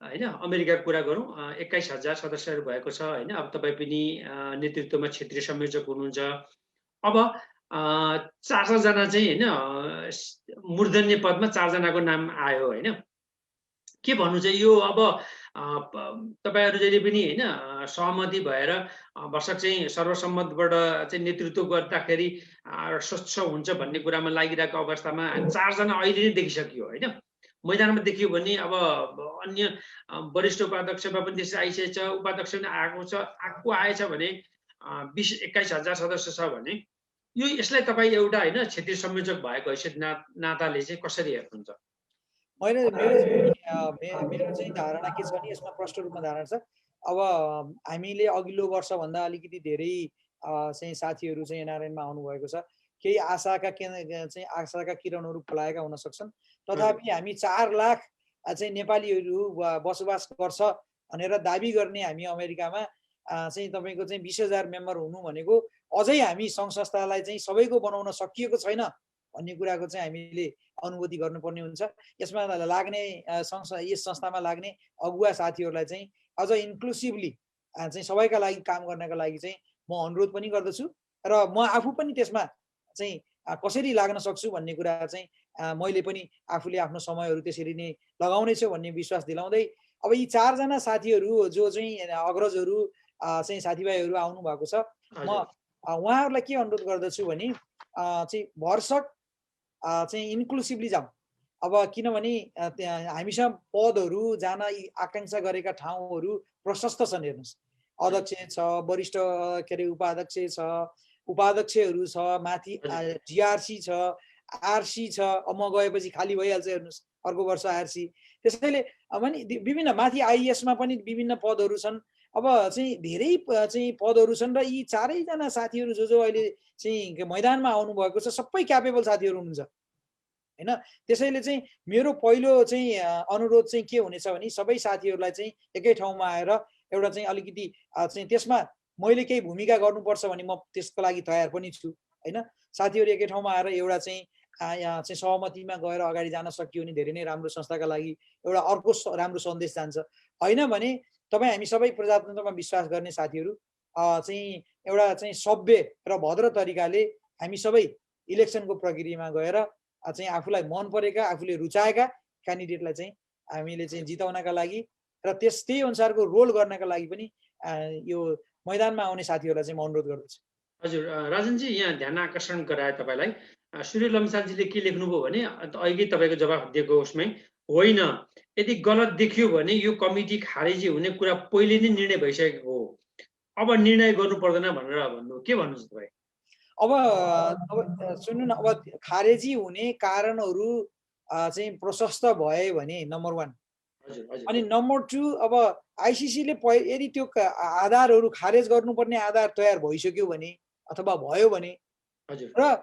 होइन अमेरिकाको कुरा गरौँ, 21,000 सदस्यहरू भएको छ होइन। अब तपाईँ पनि नेतृत्वमा क्षेत्रीय संयोजक हुनुहुन्छ। अब 4 जना चाहिँ होइन मूर्धन्य पदमा 4 जनाको नाम आयो होइन। के भन्नु चाहिँ यो अब तपाईँहरू जहिले पनि होइन सहमति भएर भर्खर चाहिँ सर्वसम्मतबाट चाहिँ नेतृत्व गर्दाखेरि स्वच्छ हुन्छ भन्ने कुरामा लागिरहेको अवस्थामा 4 जना अहिले नै देखिसकियो होइन। मैदानमा देखियो भने अब अन्य वरिष्ठ उपाध्यक्षमा पनि त्यसै आइसकेको छ, उपाध्यक्ष पनि आएछ भने 21,000 सदस्य छ भने यो यसलाई तपाईँ एउटा होइन क्षेत्रीय संयोजक भएको हैसियत नाताले चाहिँ कसरी हेर्नुहुन्छ? मेरो चाहिँ धारणा के छ भने यसमा प्रष्ट रूपमा धारणा छ। अब हामीले अघिल्लो वर्षभन्दा अलिकति धेरै चाहिँ साथीहरू चाहिँ एनआरएनमा आउनुभएको छ। केही आशाका किरणहरू फलाएका हुन सक्छन्, तथापि हामी 4 लाख चाहिँ नेपालीहरू बसोबास गर्छ भनेर दाबी गर्ने हामी अमेरिकामा चाहिँ तपाईँको चाहिँ 20,000 मेम्बर हुनु भनेको अझै हामी सङ्घ संस्थालाई चाहिँ सबैको बनाउन सकिएको छैन भन्ने कुराको चाहिँ हामीले अनुभूति गर्नुपर्ने हुन्छ। यसमा लाग्ने यस संस्थामा लाग्ने अगुवा साथीहरूलाई चाहिँ अझ इन्क्लुसिभली चाहिँ सबैका लागि काम गर्नका लागि चाहिँ म अनुरोध पनि गर्दछु र म आफू पनि त्यसमा चाहिँ कसरी लाग्न सक्छु भन्ने कुरा चाहिँ मैले पनि आफूले आफ्नो समयहरू त्यसरी नै लगाउनेछु भन्ने विश्वास दिलाउँदै अब यी 4 जना साथीहरू जो चाहिँ अग्रजहरू चाहिँ साथीभाइहरू आउनु भएको छ, म उहाँहरूलाई के अनुरोध गर्दछु भने चाहिँ भरसक चाहिँ इन्क्लुसिभली जाउँ। अब किनभने हामीसँग पदहरू जान आकाङ्क्षा गरेका ठाउँहरू प्रशस्त छन्। हेर्नुहोस्, अध्यक्ष छ, वरिष्ठ के अरे उपाध्यक्ष छ, उपाध्यक्षहरू छ, माथि जिआरसी छ, आरसी छ। अब म गएपछि खाली भइहाल्छ, हेर्नुहोस् अर्को वर्ष आरसी। त्यसैले भने विभिन्न माथि आइएसमा पनि विभिन्न पदहरू छन्। अब चाहिँ धेरै चाहिँ पदहरू छन् र यी 4 जना साथीहरू जो अहिले चाहिँ मैदानमा आउनुभएको छ सबै क्यापेबल साथीहरू हुनुहुन्छ हैन। त्यसैले चाहिँ मेरो पहिलो चाहिँ अनुरोध चाहिँ के हुनेछ भने सबै साथीहरूलाई चाहिँ एकै ठाउँमा आएर एउटा चाहिँ अलिकति चाहिँ त्यसमा मैले केही भूमिका गर्नुपर्छ भने म त्यसको लागि तयार पनि छु हैन। साथीहरू एकै ठाउँमा आएर एउटा चाहिँ यहाँ चाहिँ सहमतिमा गएर अगाडि जान सकियो भने धेरै नै राम्रो संस्थाका लागि एउटा अर्को राम्रो सन्देश जान्छ। हैन भने तपाईँ हामी सबै प्रजातन्त्रमा विश्वास गर्ने साथीहरू चाहिँ एउटा चाहिँ सभ्य र भद्र तरिकाले हामी सबै इलेक्सनको प्रक्रियामा गएर चाहिँ आफूलाई मन परेका आफूले रुचाएका क्यान्डिडेटलाई चाहिँ हामीले चाहिँ जिताउनका लागि र त्यही अनुसारको रोल गर्नका लागि पनि यो मैदानमा आउने साथीहरूलाई चाहिँ म अनुरोध गर्दछु। हजुर राजनजी, यहाँ ध्यान आकर्षण गराए तपाईँलाई सूर्य लम्सालजीले के लेख्नुभयो भने अघि तपाईँको जवाफ दिएको उसमै होइन, यदि गलत देखियो भने यो कमिटी खारेजी हुने कुरा पहिले नै निर्णय भइसकेको हो, अब निर्णय गर्नु पर्दैन भनेर भन्नु, के भन्नुहुन्छ तपाईँ? अब सुन्नु न, अब खारेजी हुने कारणहरू चाहिँ प्रशस्त भए भने नम्बर 1, अनि नम्बर 2 अब आइसिसीले यदि त्यो आधारहरू खारेज गर्नुपर्ने आधार तयार भइसक्यो भने अथवा भयो भने र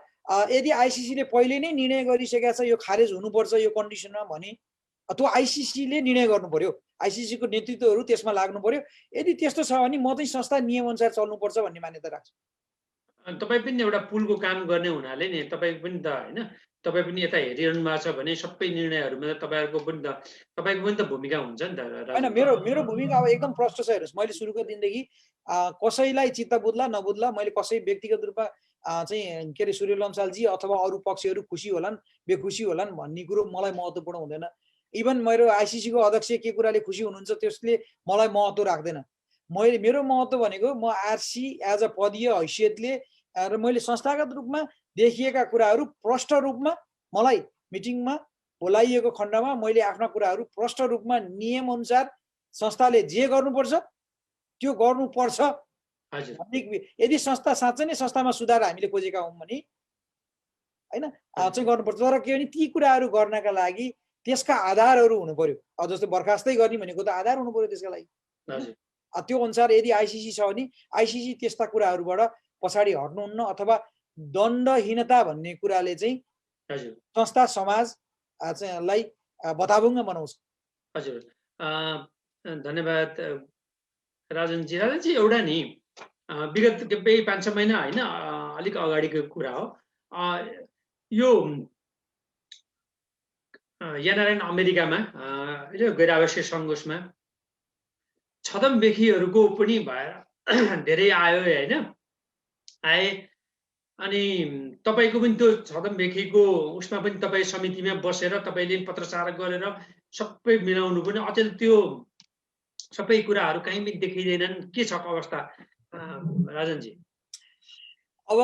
यदि आइसिसीले पहिले नै निर्णय गरिसकेको छ यो खारेज हुनुपर्छ यो कन्डिसनमा भने त्यो आइसिसीले निर्णय गर्नु पर्यो, आइसिसीको नेतृत्वहरू त्यसमा लाग्नु पर्यो। यदि त्यस्तो छ भने म चाहिँ संस्था नियम अनुसार चल्नुपर्छ भन्ने मान्यता राख्छु। तपाईँ पनि एउटा पुलको काम गर्ने हुनाले नि तपाईँ पनि त हैन, तपाईँ पनि यता हेरिरहनु भएको छ भने सबै निर्णयहरूमा त तपाईँको पनि त भूमिका हुन्छ नि त। हैन, मेरो भूमिका अब एकदम प्रष्ट छ। हेर्नुहोस्, मैले सुरुको दिनदेखि कसैलाई चित्त बुझ्ला नबुझ्ला मैले कसै व्यक्तिगत रूपमा चाहिँ के अरे सूर्य लम्सालजी अथवा अरू पक्षहरू खुसी होलान् बेखुसी होलान् भन्ने कुरो मलाई महत्त्वपूर्ण हुँदैन। इभन मेरो आइसिसीको अध्यक्ष के कुराले खुसी हुनुहुन्छ त्यसले मलाई महत्त्व राख्दैन। मेरो महत्त्व भनेको म आरसी एज अ पदीय हैसियतले र मैले संस्थागत रूपमा देखिएका कुराहरू प्रष्ट रूपमा मलाई मिटिङमा बोलाइएको खण्डमा मैले आफ्ना कुराहरू प्रष्ट रूपमा नियम अनुसार संस्थाले जे गर्नुपर्छ त्यो गर्नुपर्छ। यदि संस्था साँच्चै नै संस्थामा सुधार हामीले खोजेका हौँ भने हैन चाहिँ गर्नुपर्छ। तर के भने ती कुराहरू गर्नका लागि त्यसका आधारहरू हुनु पर्यो। जस्तो बर्खास्तै गर्ने भनेको त आधार हुनु पर्यो त्यसका लागि। त्यो अनुसार यदि आइसिसी छ भने आइसिसी त्यस्ता कुराहरूबाट पछाडि हट्नुहुन्न अथवा दण्डहीनता भन्ने कुराले चाहिँ संस्था समाज लाई बताबुङ्ग बनाउँछ। हजुर, धन्यवाद राजनजी। राजनजी, एउटा नि विगत 5-6 महिना होइन अलिक अगाडिको कुरा हो, यो यानारायण अमेरिकामा गैर आवश्यक सङ्घर्षमा छदमबेखीहरूको पनि भएर धेरै आयो होइन, आए। अनि तपाईँको पनि त्यो छदमबेखीको उसमा पनि तपाईँ समितिमा बसेर तपाईँले पत्रचार गरेर सबै मिलाउनु पनि अचेल त्यो सबै कुराहरू कहीँ पनि देखिँदैनन्। के छ अवस्था राजनजी? अब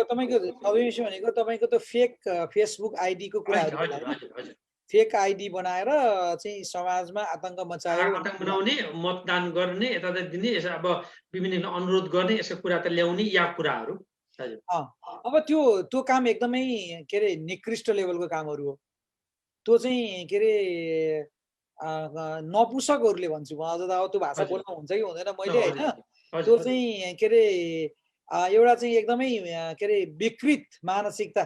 तपाईँको अभिवेश भनेको तपाईँको त फेक फेसबुक आइडीको कुराहरू, फेक आइडी बनाएर चाहिँ समाजमा आतंक बनाउने, मतदान गर्ने, यता दिने, अब विभिन्न अनुरोध गर्ने, यसको कुरा त ल्याउने या कुराहरू। अब त्यो काम एकदमै के अरे निकृष्ट लेभलको कामहरू हो। त्यो चाहिँ के अरे नपुसकहरूले भन्छु म, अझ त अब त्यो भाषा बोल्न हुन्छ कि हुँदैन मैले होइन। त्यो चाहिँ के अरे एउटा चाहिँ एकदमै के अरे विकृत मानसिकता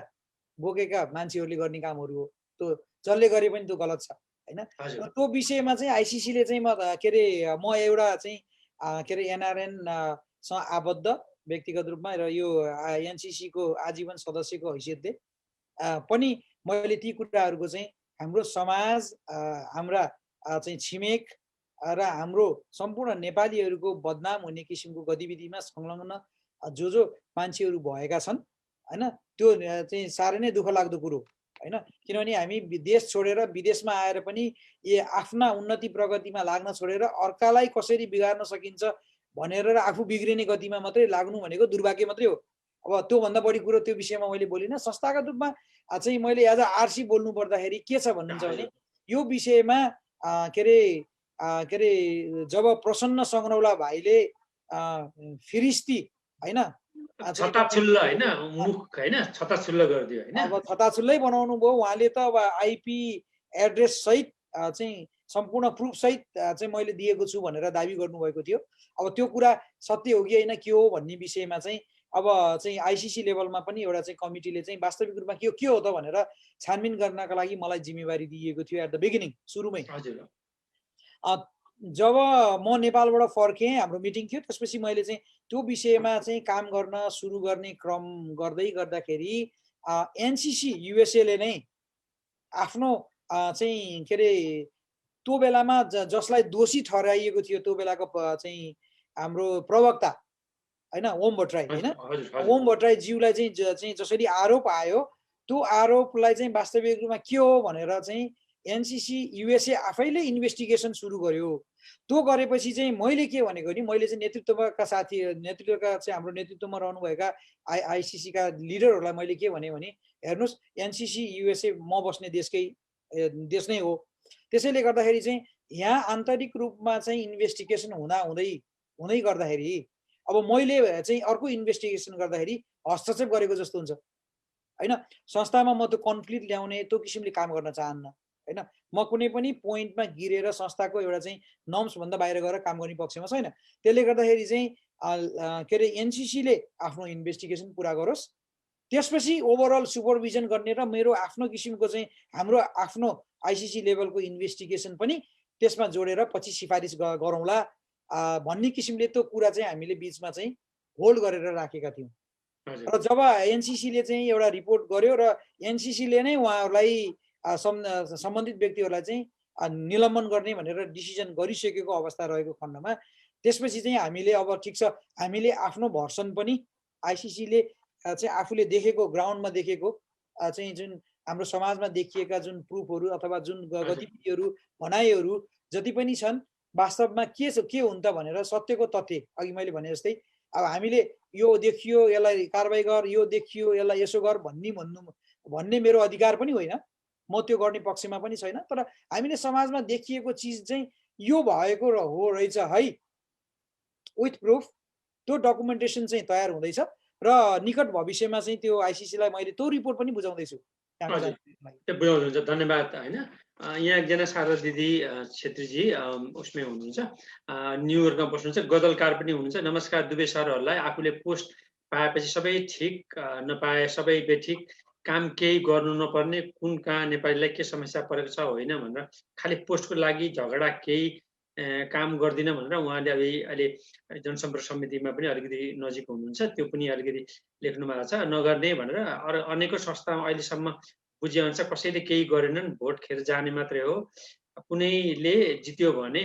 बोकेका मान्छेहरूले गर्ने कामहरू हो। त्यो जसले गरे पनि त्यो गलत छ हैन। हजुर। र त्यो विषयमा चाहिँ आइसिसीले चाहिँ के अरे म एउटा चाहिँ के अरे एनआरएन सँग आबद्ध व्यक्तिगत रूपमा र यो एनसिसीको आजीवन सदस्यको हैसियतले पनि मैले ती कुराहरूको चाहिँ हाम्रो समाज हाम्रा चाहिँ छिमेक र हाम्रो सम्पूर्ण नेपालीहरूको बदनाम हुने किसिमको गतिविधिमा संलग्न जो मान्छेहरू भएका छन् हैन, त्यो चाहिँ साह्रै नै दुःख लाग्दो कुरो हैन। किनभने हामी देश छोडेर विदेशमा आएर पनि आफ्ना उन्नति प्रगतिमा लाग्न छोडेर अर्कालाई कसरी बिगार्न सकिन्छ भनेर र आफू बिग्रिने गतिमा मात्रै लाग्नु भनेको दुर्भाग्य मात्रै हो। अब त्योभन्दा बढी कुरो त्यो विषयमा मैले बोलिनँ। संस्थागत रूपमा चाहिँ मैले एज अ आरसी बोल्नु पर्दाखेरि के छ भन्नुहुन्छ भने यो विषयमा के अरे जब प्रसन्न सङ्ग्रौला भाइले फिरिस्ती हैन छताछुल्ल हैन, मुख हैन, छताछुल्ल गरिदियो हैन। अब छताछुल्लै बनाउनु भयो उहाँले त। अब आइपी एड्रेस सहित चाहिँ सम्पूर्ण प्रुफ सहित चाहिँ मैले दिएको छु भनेर दाबी गर्नुभएको थियो। अब त्यो कुरा सत्य हो कि होइन के हो भन्ने विषयमा चाहिँ अब चाहिँ आइसिसी लेभलमा पनि एउटा चाहिँ कमिटीले चाहिँ वास्तविक रूपमा के हो त भनेर छानबिन गर्नका लागि मलाई जिम्मेवारी दिएको थियो एट द बिगिनिङ, सुरुमै। जब म नेपालबाट फर्केँ, हाम्रो मिटिङ थियो, त्यसपछि मैले चाहिँ त्यो विषयमा चाहिँ काम गर्न सुरु गर्ने क्रम गर्दै गर्दाखेरि एनसिसी युएसएले नै आफ्नो चाहिँ के अरे त्यो बेलामा जसलाई दोषी ठहराइएको थियो त्यो बेलाको चाहिँ हाम्रो प्रवक्ता हैन ओम भट्टराई हैन, ओम भट्टराई ज्यूलाई चाहिँ जसरी आरोप आयो त्यो आरोपलाई चाहिँ वास्तविक रूपमा के हो भनेर चाहिँ एनसिसी युएसए आफैले इन्भेस्टिगेसन सुरु गर्यो। त्यो गरेपछि चाहिँ मैले के भनेको नि, मैले चाहिँ नेतृत्वका चाहिँ हाम्रो नेतृत्वमा रहनुभएका आइसिसीका लिडरहरूलाई मैले के भने हेर्नुहोस् एनसिसी युएसए म बस्ने देश नै हो। त्यसैले गर्दाखेरि चाहिँ यहाँ आन्तरिक रूपमा चाहिँ इन्भेस्टिगेसन हुँदै गर्दाखेरि अब मैले चाहिँ अर्को इन्भेस्टिगेसन गर्दाखेरि हस्तक्षेप गरेको जस्तो हुन्छ हैन। संस्थामा म त्यो कन्फ्लिक्ट ल्याउने त्यो किसिमले काम गर्न चाहन्न हैन। म कुनै पनि पोइन्टमा गिरेर संस्थाको एउटा चाहिँ नर्म्स भन्दा बाहिर गएर काम गर्ने पक्षमा छैन। त्यसले गर्दाखेरि चाहिँ के अरे एनसिसीले आफ्नो इन्भेस्टिगेसन पुरा गरोस्, त्यसपछि ओभरअल सुपरभिजन गर्ने र मेरो आफ्नो किसिमको चाहिँ हाम्रो आफ्नो आइसिसी लेभलको इन्भेस्टिगेसन पनि त्यसमा जोडेर पछि सिफारिस गरौँला भन्ने किसिमले त्यो कुरा चाहिँ हामीले बिचमा चाहिँ होल्ड गरेर राखेका थियौँ। र जब एनसिसीले चाहिँ एउटा रिपोर्ट गर्यो र एनसिसीले नै उहाँहरूलाई सम्बन्धित व्यक्तिहरूलाई चाहिँ निलम्बन गर्ने भनेर डिसिजन गरिसकेको अवस्था रहेको खण्डमा त्यसपछि चाहिँ हामीले अब ठिक छ, हामीले आफ्नो भर्सन पनि आइसिसीले चाहिँ आफूले देखेको ग्राउन्डमा देखेको चाहिँ जुन हाम्रो समाजमा देखिएका जुन प्रुफहरू अथवा जुन गतिविधिहरू भनाइहरू जति पनि छन् वास्तवमा के हुन् त भनेर सत्यको तथ्य अघि मैले भने जस्तै अब हामीले यो देखियो यसलाई कारबाही गर, यो देखियो यसलाई यसो गर भन्ने मेरो अधिकार पनि होइन, म त्यो गर्ने पक्षमा पनि छैन। तर हामीले समाजमा देखिएको चिज चाहिँ यो भएको हो रहेछ है विथ प्रुफ, त्यो डकुमेन्टेसन चाहिँ तयार हुँदैछ र निकट भविष्यमा चाहिँ त्यो आइसिसीलाई मैले त्यो रिपोर्ट पनि बुझाउँदैछु। बुझाउनुहुन्छ, धन्यवाद हैन। यहाँ एकजना शारदा दिदी छेत्रीजी उसमै हुनुहुन्छ, न्युयोर्कमा बस्नुहुन्छ, गदलकार पनि हुनुहुन्छ। नमस्कार दुवै सरहरूलाई। आफूले पोस्ट पाएपछि सबै ठिक, नपाए सबै बेठिक, काम केही गर्नु नपर्ने, कुन कहाँ नेपालीलाई के समस्या परेको छ होइन भनेर खालि पोस्टको लागि झगडा केही काम गर्दिन भनेर उहाँले अहिले जनसम्पर्क समितिमा पनि अलिकति नजिक हुनुहुन्छ, त्यो पनि अलिकति लेख्नु भएको छ। नगर्ने भनेर अनेकौं संस्थामा अहिलेसम्म बुझेअनुसार कसैले केही गरेनन्, भोट खेर जाने मात्रै हो, कुनैले जित्यो भने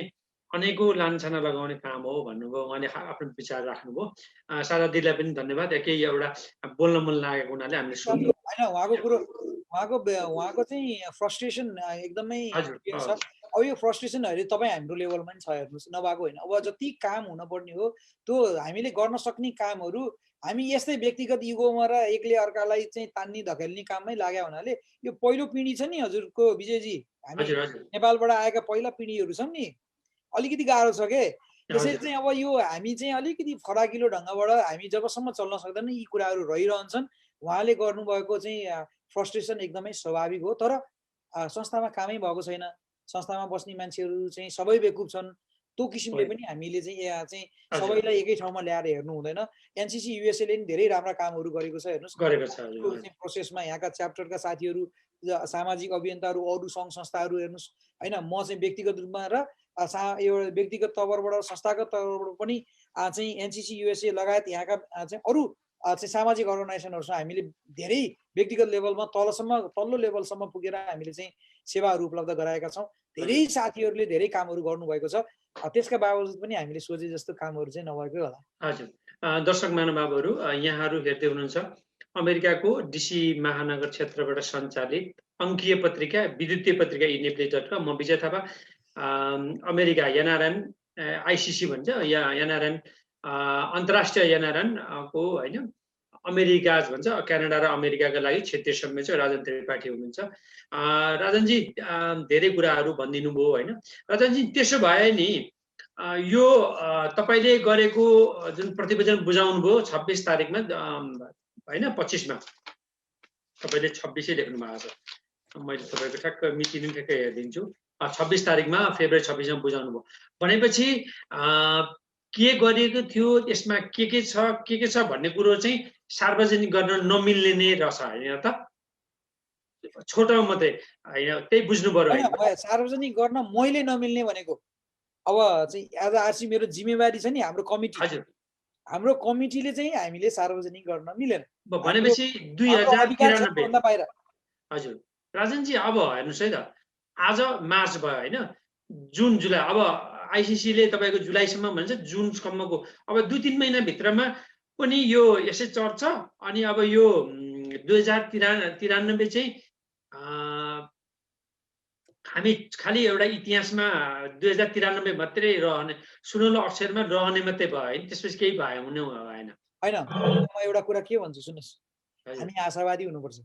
अनेकौं लान्छना लगाउने काम हो भन्नुभयो। उहाँले आफ्नो विचार राख्नुभयो। शारदा दिदीलाई पनि धन्यवाद। केही एउटा बोल्न मन लागेको हुनाले हामीले सुन्यौं हैन। उहाँको चाहिँ फ्रस्ट्रेसन एकदमै क्लियर छ। अब यो फ्रस्ट्रेसनहरू तपाईँ हाम्रो लेभलमा पनि छ, हेर्नुहोस्, नभएको होइन। अब जति काम हुनुपर्ने हो त्यो हामीले गर्न सक्ने कामहरू हामी यस्तै व्यक्तिगत युगोमा र एकले अर्कालाई चाहिँ तान्ने धकेल्ने काममै लाग्यो हुनाले यो पहिलो पिँढी छ नि हजुरको विजयजी, हामी नेपालबाट आएका पहिला पिँढीहरू छौँ नि, अलिकति गाह्रो छ के। त्यसैले चाहिँ अब यो हामी चाहिँ अलिकति फराकिलो ढङ्गबाट हामी जबसम्म चल्न सक्दैन यी कुराहरू रहिरहन्छन्। उहाँले गर्नुभएको चाहिँ फ्रस्ट्रेसन एकदमै स्वाभाविक हो। तर संस्थामा कामै भएको छैन, संस्थामा बस्ने मान्छेहरू चाहिँ सबै बेकुब छन्, त्यो किसिमले पनि हामीले चाहिँ यहाँ चाहिँ सबैलाई एकै ठाउँमा ल्याएर हेर्नु हुँदैन। एनसीसी युएसएले नि धेरै राम्रा कामहरू गरेको छ, हेर्नुहोस् प्रोसेसमा यहाँका च्याप्टरका साथीहरू, सामाजिक अभियन्ताहरू, अरू सङ्घ संस्थाहरू हेर्नुहोस् होइन। म चाहिँ व्यक्तिगत रूपमा र एउटा व्यक्तिगत तवरबाट संस्थागत तवरबाट पनि चाहिँ एनसीसी युएसए लगायत यहाँका चाहिँ अरू चाहिँ सामाजिक अर्गनाइजेसनहरूसँग हामीले धेरै व्यक्तिगत लेभलमा तल्लो लेभलसम्म पुगेर हामीले चाहिँ सेवाहरू उपलब्ध गराएका छौँ। धेरै साथीहरूले धेरै कामहरू गर्नुभएको छ, त्यसका बावजुद पनि हामीले सोचे जस्तो कामहरू चाहिँ नभएकै होला। हजुर, दर्शक महानुभावहरू, यहाँहरू हेर्दै हुनुहुन्छ अमेरिकाको डिसी महानगर क्षेत्रबाट सञ्चालित अङ्कीय पत्रिका विद्युतीय पत्रिका इनेप्ले.com। म विजय थापा। अमेरिका एनआरएन आइसिसी भन्छ, या एनआरएन अन्तर्राष्ट्रिय एनआरएन को होइन अमेरिका भन्छ, क्यानाडा र अमेरिकाका लागि क्षेत्रीय संयोजक राजन त्रिपाठी हुनुहुन्छ। राजनजी धेरै कुराहरू भनिदिनु भयो होइन। राजनजी, त्यसो भए नि यो तपाईँले गरेको जुन प्रतिवेदन बुझाउनु भयो 26 तारिकमा होइन, 25 मा तपाईँले 26 लेख्नु भएको छ। मैले तपाईँको ठ्याक्क मिति पनि ठ्याक्कै हेरिदिन्छु। 26 तारिकमा फेब्रुअरी 26 मा बुझाउनु भयो भनेपछि के गरिएको थियो, यसमा के छ भन्ने कुरो चाहिँ सार्वजनिक गर्न नमिल्ने नै रहेछ होइन त? छोटो मात्रै होइन, त्यही बुझ्नु पर्यो। सार्वजनिक गर्न मैले नमिल्ने भनेको अब चाहिँ एज आरसी मेरो जिम्मेवारी छ नि, हाम्रो कमिटी। हजुर, हाम्रो कमिटीले चाहिँ हामीले सार्वजनिक गर्न मिलेन भनेपछि 2093 बाहिर। हजुर राजनजी, अब हेर्नुहोस् है त, आज मार्च भयो होइन, जुन जुलाई, अब आइसिसीले तपाईँको जुलाईसम्म भन्छ, जुनसम्मको अब 2-3 महिनाभित्रमा पनि यो यसै चर्छ। अनि अब यो 2093 चाहिँ हामी खालि एउटा इतिहासमा 2093 मात्रै रहने, सुनौलो अक्षरमा रहने मात्रै भयो होइन, त्यसपछि केही भयो हुने भएन होइन। म एउटा कुरा के भन्छु सुन्नुहोस्, हामी आशावादी हुनुपर्छ।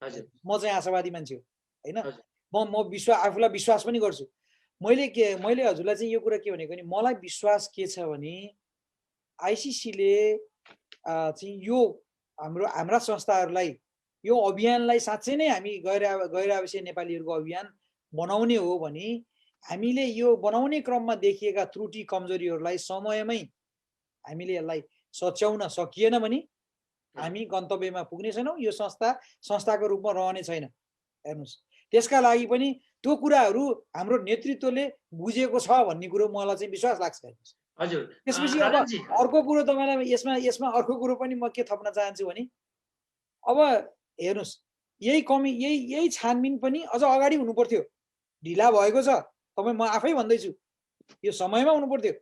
हजुर, म चाहिँ आशावादी मान्छे हो होइन। म आफूलाई विश्वास पनि गर्छु। मैले हजुरलाई चाहिँ यो कुरा के भनेको नि, मलाई विश्वास के छ भने आइसिसीले चाहिँ यो हाम्रा संस्थाहरूलाई यो अभियानलाई साँच्चै नै हामी गैर आवासीय नेपालीहरूको अभियान बनाउने हो भने हामीले यो बनाउने क्रममा देखिएका त्रुटि कमजोरीहरूलाई समयमै हामीले यसलाई सच्याउन सकिएन भने हामी गन्तव्यमा पुग्ने छैनौँ। यो संस्थाको रूपमा रहने छैन। हेर्नुहोस्, त्यसका लागि पनि त्यो कुराहरू हाम्रो नेतृत्वले बुझेको छ भन्ने कुरो मलाई चाहिँ विश्वास लाग्छ। हजुर, त्यसपछि अब अर्को कुरो तपाईँलाई यसमा अर्को कुरो पनि म के थप्न चाहन्छु भने, अब हेर्नुहोस्, यही छानबिन पनि अझ अगाडि हुनु पर्थ्यो, ढिला भएको छ। म आफै भन्दैछु, यो समयमा हुनु पर्थ्यो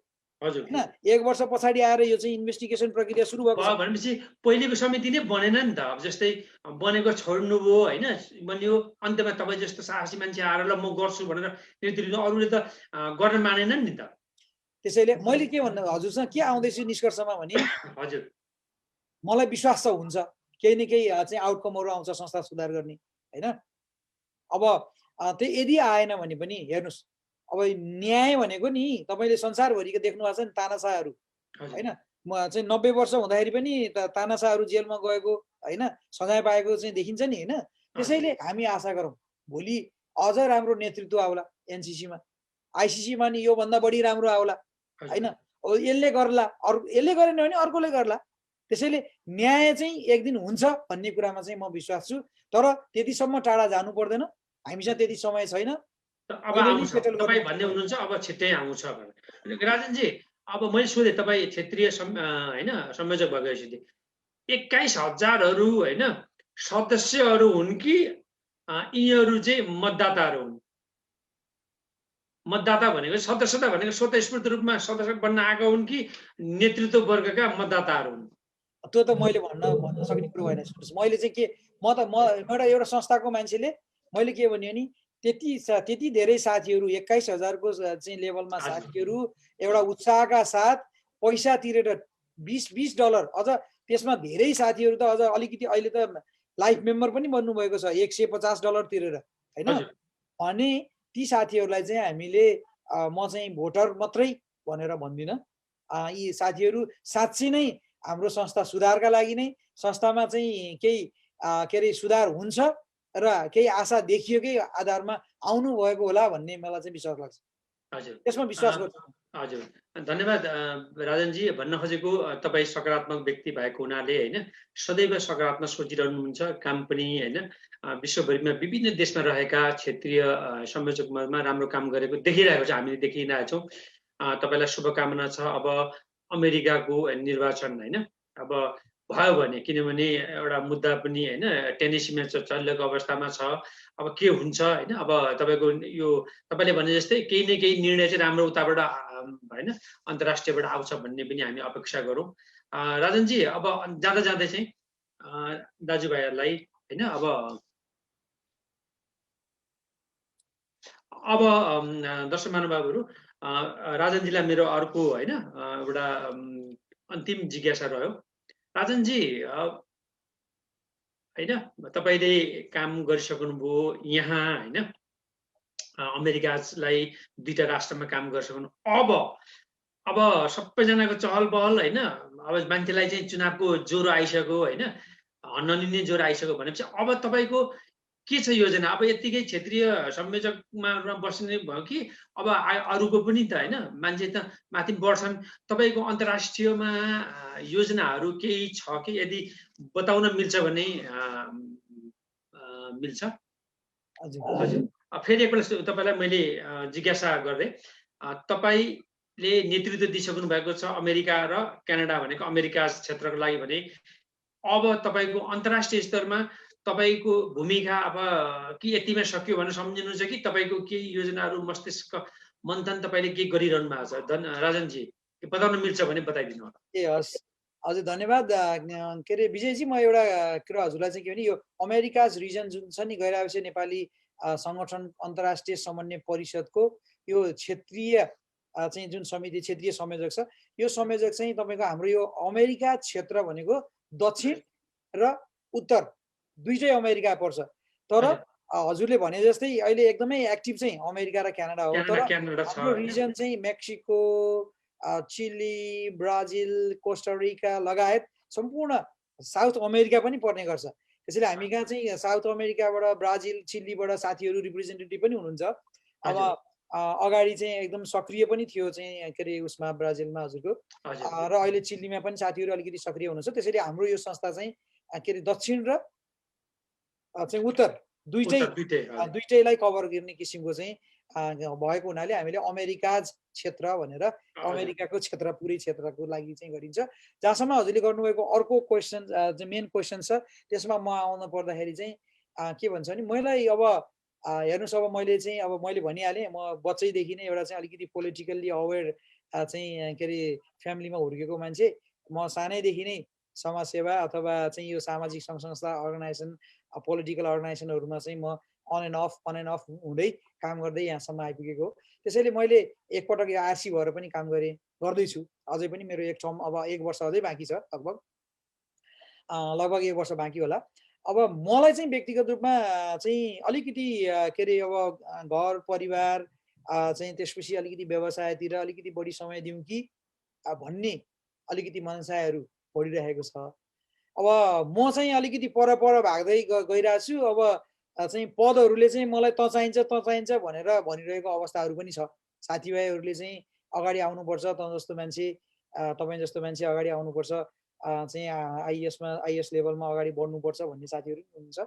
होइन। 1 वर्ष पछाडि आएर यो चाहिँ इन्भेस्टिगेसन प्रक्रिया सुरु भएको भनेपछि पहिलेको समिति नै बनेन नि त। अब जस्तै बनेको छोड्नुभयो होइन, बनियो, अन्त्यमा तपाईँ जस्तो साहसी मान्छे आएर ल म गर्छु भनेर नेतृत्व, अरूले त गर्न मानेनन् नि त। त्यसैले मैले के भन्नु हजुरसँग के आउँदैछु निष्कर्षमा भने, हजुर मलाई विश्वास छ हुन्छ केही न केही चाहिँ आउटकमहरू आउँछ संस्था सुधार गर्ने होइन। अब त्यो यदि आएन भने पनि हेर्नुहोस्, अब न्याय भनेको नि तपाईँले संसारभरिको देख्नु भएको छ नि तानाशाहहरू होइन। म चाहिँ 90 वर्ष हुँदाखेरि पनि तानाशाहहरू जेलमा गएको होइन, सजाय पाएको चाहिँ देखिन्छ नि होइन। त्यसैले हामी आशा गरौँ भोलि अझ राम्रो नेतृत्व आउला एनसीसीमा, आइसिसीमा नि योभन्दा बढी राम्रो आउला होइन। यसले गर्ला, यसले गरेन भने अर्कोले गर्ला। त्यसैले न्याय चाहिँ एक दिन हुन्छ भन्ने कुरामा चाहिँ म विश्वास छु। तर त्यतिसम्म टाढा जानु पर्दैन, हामीसँग त्यति समय छैन। अब आउँछ तपाईँ भन्ने हुनुहुन्छ, अब छिट्टै आउँछ भनेर। राजनजी, अब मैले सोधेँ, तपाईँ क्षेत्रीय होइन संयोजक भएपछि 21,000 होइन सदस्यहरू हुन् कि यिनीहरू चाहिँ मतदाताहरू हुन्? मतदाता भनेको सदस्यता भनेको स्वतस्फूर्त रूपमा सदस्य बन्न आएको हुन् कि नेतृत्व वर्गका मतदाताहरू हुन्? त्यो त मैले भन्न सक्ने कुरो होइन। मैले चाहिँ के, एउटा संस्थाको मान्छेले मैले के भने नि, त्यति धेरै साथीहरू 21,000 को चाहिँ लेभलमा साथीहरू एउटा उत्साहका साथ पैसा तिरेर $20 अझ त्यसमा धेरै साथीहरू त अझ अलिकति अहिले त लाइफ मेम्बर पनि बन्नुभएको छ $150 तिरेर होइन। अनि ती साथीहरूलाई चाहिँ हामीले म चाहिँ भोटर मात्रै भनेर भन्दिनँ। यी साथीहरू साँच्चै नै हाम्रो संस्था सुधारका लागि नै, संस्थामा चाहिँ केही के अरे सुधार हुन्छ र केही आशा देखियोकै आधारमा आउनु भएको होला भन्ने मलाई चाहिँ विश्वास लाग्छ। हजुर त्यसमा विश्वास गर्छु। हजुर धन्यवाद राजनजी। भन्न खोजेको तपाईँ सकारात्मक व्यक्ति भएको हुनाले होइन सदैव सकारात्मक सोचिरहनुहुन्छ। काम पनि होइन विश्वभरिमा विभिन्न देशमा रहेका क्षेत्रीय संयोजकमा राम्रो काम गरेको देखिरहेको छ, हामीले देखिरहेका छौँ। तपाईँलाई शुभकामना छ। अब अमेरिकाको निर्वाचन होइन अब भयो भने, किनभने एउटा मुद्दा पनि होइन टेनेसीमा चलिरहेको अवस्थामा छ, अब के हुन्छ होइन। अब तपाईँको यो तपाईँले भने जस्तै केही न केही निर्णय चाहिँ राम्रो उताबाट होइन अन्तर्राष्ट्रियबाट आउँछ भन्ने पनि हामी अपेक्षा गरौँ। राजनजी अब जाँदा जाँदै चाहिँ दाजुभाइहरूलाई होइन अब दर्शक महानुभावहरू राजनजीलाई मेरो अर्को होइन एउटा अन्तिम जिज्ञासा रह्यो। राजनजी होइन तपाईँले काम गरिसक्नुभयो यहाँ होइन अमेरिकालाई 2टा राष्ट्रमा काम गरिसक्नु। अब सबैजनाको चहल पहल होइन अब मान्छेलाई चाहिँ चुनावको ज्वरो आइसक्यो होइन नलिने ज्वरो आइसक्यो भनेपछि अब तपाईँको के छ योजना? अब यत्तिकै क्षेत्रीय संयोजकमा बस्ने भयो कि अब अरूको पनि त होइन मान्छे त माथि बढ्छन्। तपाईँको अन्तर्राष्ट्रियमा योजनाहरू केही छ कि यदि बताउन मिल्छ भने मिल्छ? हजुर फेरि एकपल्ट तपाईँलाई मैले जिज्ञासा गरेँ। तपाईँले नेतृत्व दिइसक्नु भएको छ अमेरिका र क्यानाडा भनेको अमेरिका क्षेत्रको लागि भने अब तपाईँको अन्तर्राष्ट्रिय स्तरमा तपाईँको भूमिका अब कि यतिमै सक्यो भनेर सम्झिनुहुन्छ कि तपाईँको केही योजनाहरू मस्तिष्क मन्थन तपाईँले के गरिरहनु भएको छ? राजनजी बताउन मिल्छ भने बताइदिनु होला। हस् हजुर धन्यवाद। के अरे विजयजी, म एउटा कुरा हजुरलाई चाहिँ के भने यो अमेरिकाज रिजन जुन छ नि गैराविषय नेपाली सङ्गठन अन्तर्राष्ट्रिय समन्वय परिषदको यो क्षेत्रीय चाहिँ जुन समिति क्षेत्रीय संयोजक छ, यो संयोजक चाहिँ तपाईँको हाम्रो यो अमेरिका क्षेत्र भनेको दक्षिण र उत्तर दुईटै अमेरिका पर्छ। तर हजुरले भने जस्तै अहिले एकदमै एक्टिभ चाहिँ अमेरिका र क्यानाडा हो। तर हाम्रो रिजन चाहिँ मेक्सिको, चिली, ब्राजिल, कोस्टारिका लगायत सम्पूर्ण साउथ अमेरिका पनि पर्ने गर्छ। त्यसैले हामी कहाँ चाहिँ साउथ अमेरिकाबाट, ब्राजिल, चिलीबाट साथीहरू रिप्रेजेन्टेटिभ पनि हुनुहुन्छ। अब अगाडि चाहिँ एकदम सक्रिय पनि थियो चाहिँ के अरे उसमा ब्राजिलमा हजुरको, र अहिले चिलीमा पनि साथीहरू अलिकति सक्रिय हुनुहुन्छ। त्यसैले हाम्रो यो संस्था चाहिँ के अरे दक्षिण र चाहिँ उत्तर दुईटैलाई कभर गर्ने किसिमको चाहिँ भएको हुनाले हामीले अमेरिकाज क्षेत्र भनेर अमेरिकाको क्षेत्र पुरै क्षेत्रको लागि चाहिँ गरिन्छ। जहाँसम्म हजुरले गर्नुभएको अर्को क्वेसन चाहिँ मेन क्वेसन छ, त्यसमा म आउनु पर्दाखेरि चाहिँ के भन्छ भने मलाई अब हेर्नुहोस्, अब मैले चाहिँ अब मैले भनिहालेँ म बच्चैदेखि नै एउटा चाहिँ अलिकति पोलिटिकल्ली अवेर चाहिँ के अरे फ्यामिलीमा हुर्केको मान्छे। म सानैदेखि नै समाजसेवा अथवा चाहिँ यो सामाजिक सङ्घ संस्था अर्गनाइजेसन पोलिटिकल अर्गनाइजेसनहरूमा चाहिँ म अन एन्ड अफ हुँदै काम गर्दै यहाँसम्म आइपुगेको हो। त्यसैले मैले एकपटक यो आरसी भएर पनि काम गर्दैछु। अझै पनि मेरो एक टर्म अब 1 वर्ष अझै बाँकी छ, लगभग 1 वर्ष बाँकी होला। अब मलाई चाहिँ व्यक्तिगत रूपमा चाहिँ अलिकति के अरे अब घर परिवार चाहिँ त्यसपछि अलिकति व्यवसायतिर अलिकति बढी समय दिउँ कि भन्ने अलिकति मनसायहरू बढिरहेको छ। अब म चाहिँ अलिकति पर भाग्दै गइरहेको छु। अब चाहिँ पदहरूले चाहिँ मलाई त चाहिन्छ भनेर भनिरहेको अवस्थाहरू पनि छ। साथीभाइहरूले चाहिँ अगाडि आउनुपर्छ, तपाईँ जस्तो मान्छे अगाडि आउनुपर्छ, चाहिँ आइएस लेभलमा अगाडि बढ्नुपर्छ भन्ने साथीहरू हुनुहुन्छ।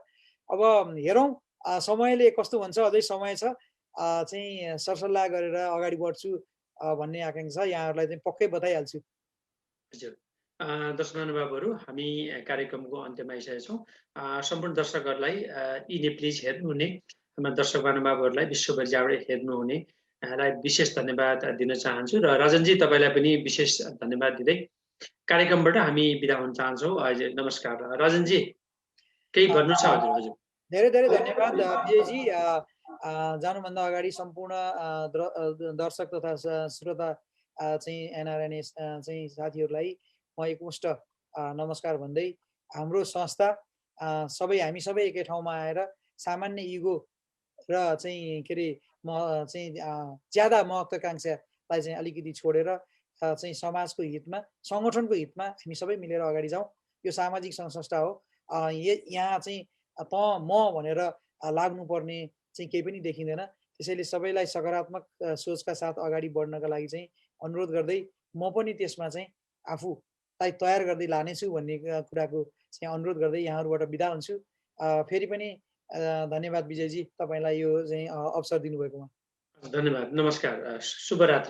अब हेरौँ समयले कस्तो हुन्छ, अझै समय छ, चाहिँ सरसल्लाह गरेर अगाडि बढ्छु भन्ने आकाङ्क्षा छ। यहाँहरूलाई चाहिँ पक्कै बताइहाल्छु। हजुर दर्शक महानुभावहरू, हामी कार्यक्रमको अन्त्यमा आइसकेका छौँ। सम्पूर्ण दर्शकहरूलाई यी प्लिज हेर्नुहुने हाम्रा दर्शक महानुभावहरूलाई विश्वभरि जहाँबाट हेर्नुहुने लाई विशेष धन्यवाद दिन चाहन्छु। र राजनजी तपाईँलाई पनि विशेष धन्यवाद दिँदै कार्यक्रमबाट हामी बिदा हुन चाहन्छौँ। हजुर नमस्कार। राजनजी केही भन्नु छ? हजुर हजुर धेरै धेरै धन्यवाद विजयजी। जानुभन्दा अगाडि सम्पूर्ण दर्शक तथा श्रोता चाहिँ एनआरएनए चाहिँ साथीहरूलाई म एकमुष्ट नमस्कार भन्दै हाम्रो संस्था हामी सबै एकै ठाउँमा आएर सामान्य इगो र चाहिँ के अरे म चाहिँ ज्यादा महत्त्वाकांक्षालाई चाहिँ अलिकति छोडेर चाहिँ समाजको हितमा सङ्गठनको हितमा हामी सबै मिलेर अगाडि जाउँ। यो सामाजिक सङ्घ संस्था हो। यहाँ चाहिँ त म भनेर लाग्नुपर्ने चाहिँ केही पनि देखिँदैन। त्यसैले सबैलाई सकारात्मक सोचका साथ अगाडि बढ्नका लागि चाहिँ अनुरोध गर्दै म पनि त्यसमा चाहिँ आफूलाई तयार गर्दै लानेछु भन्ने कुराको चाहिँ अनुरोध गर्दै यहाँहरूबाट बिदा हुन्छु। फेरि पनि धन्यवाद विजयजी, तपाईँलाई यो चाहिँ अवसर दिनुभएकोमा। धन्यवाद, नमस्कार, शुभरात्रि।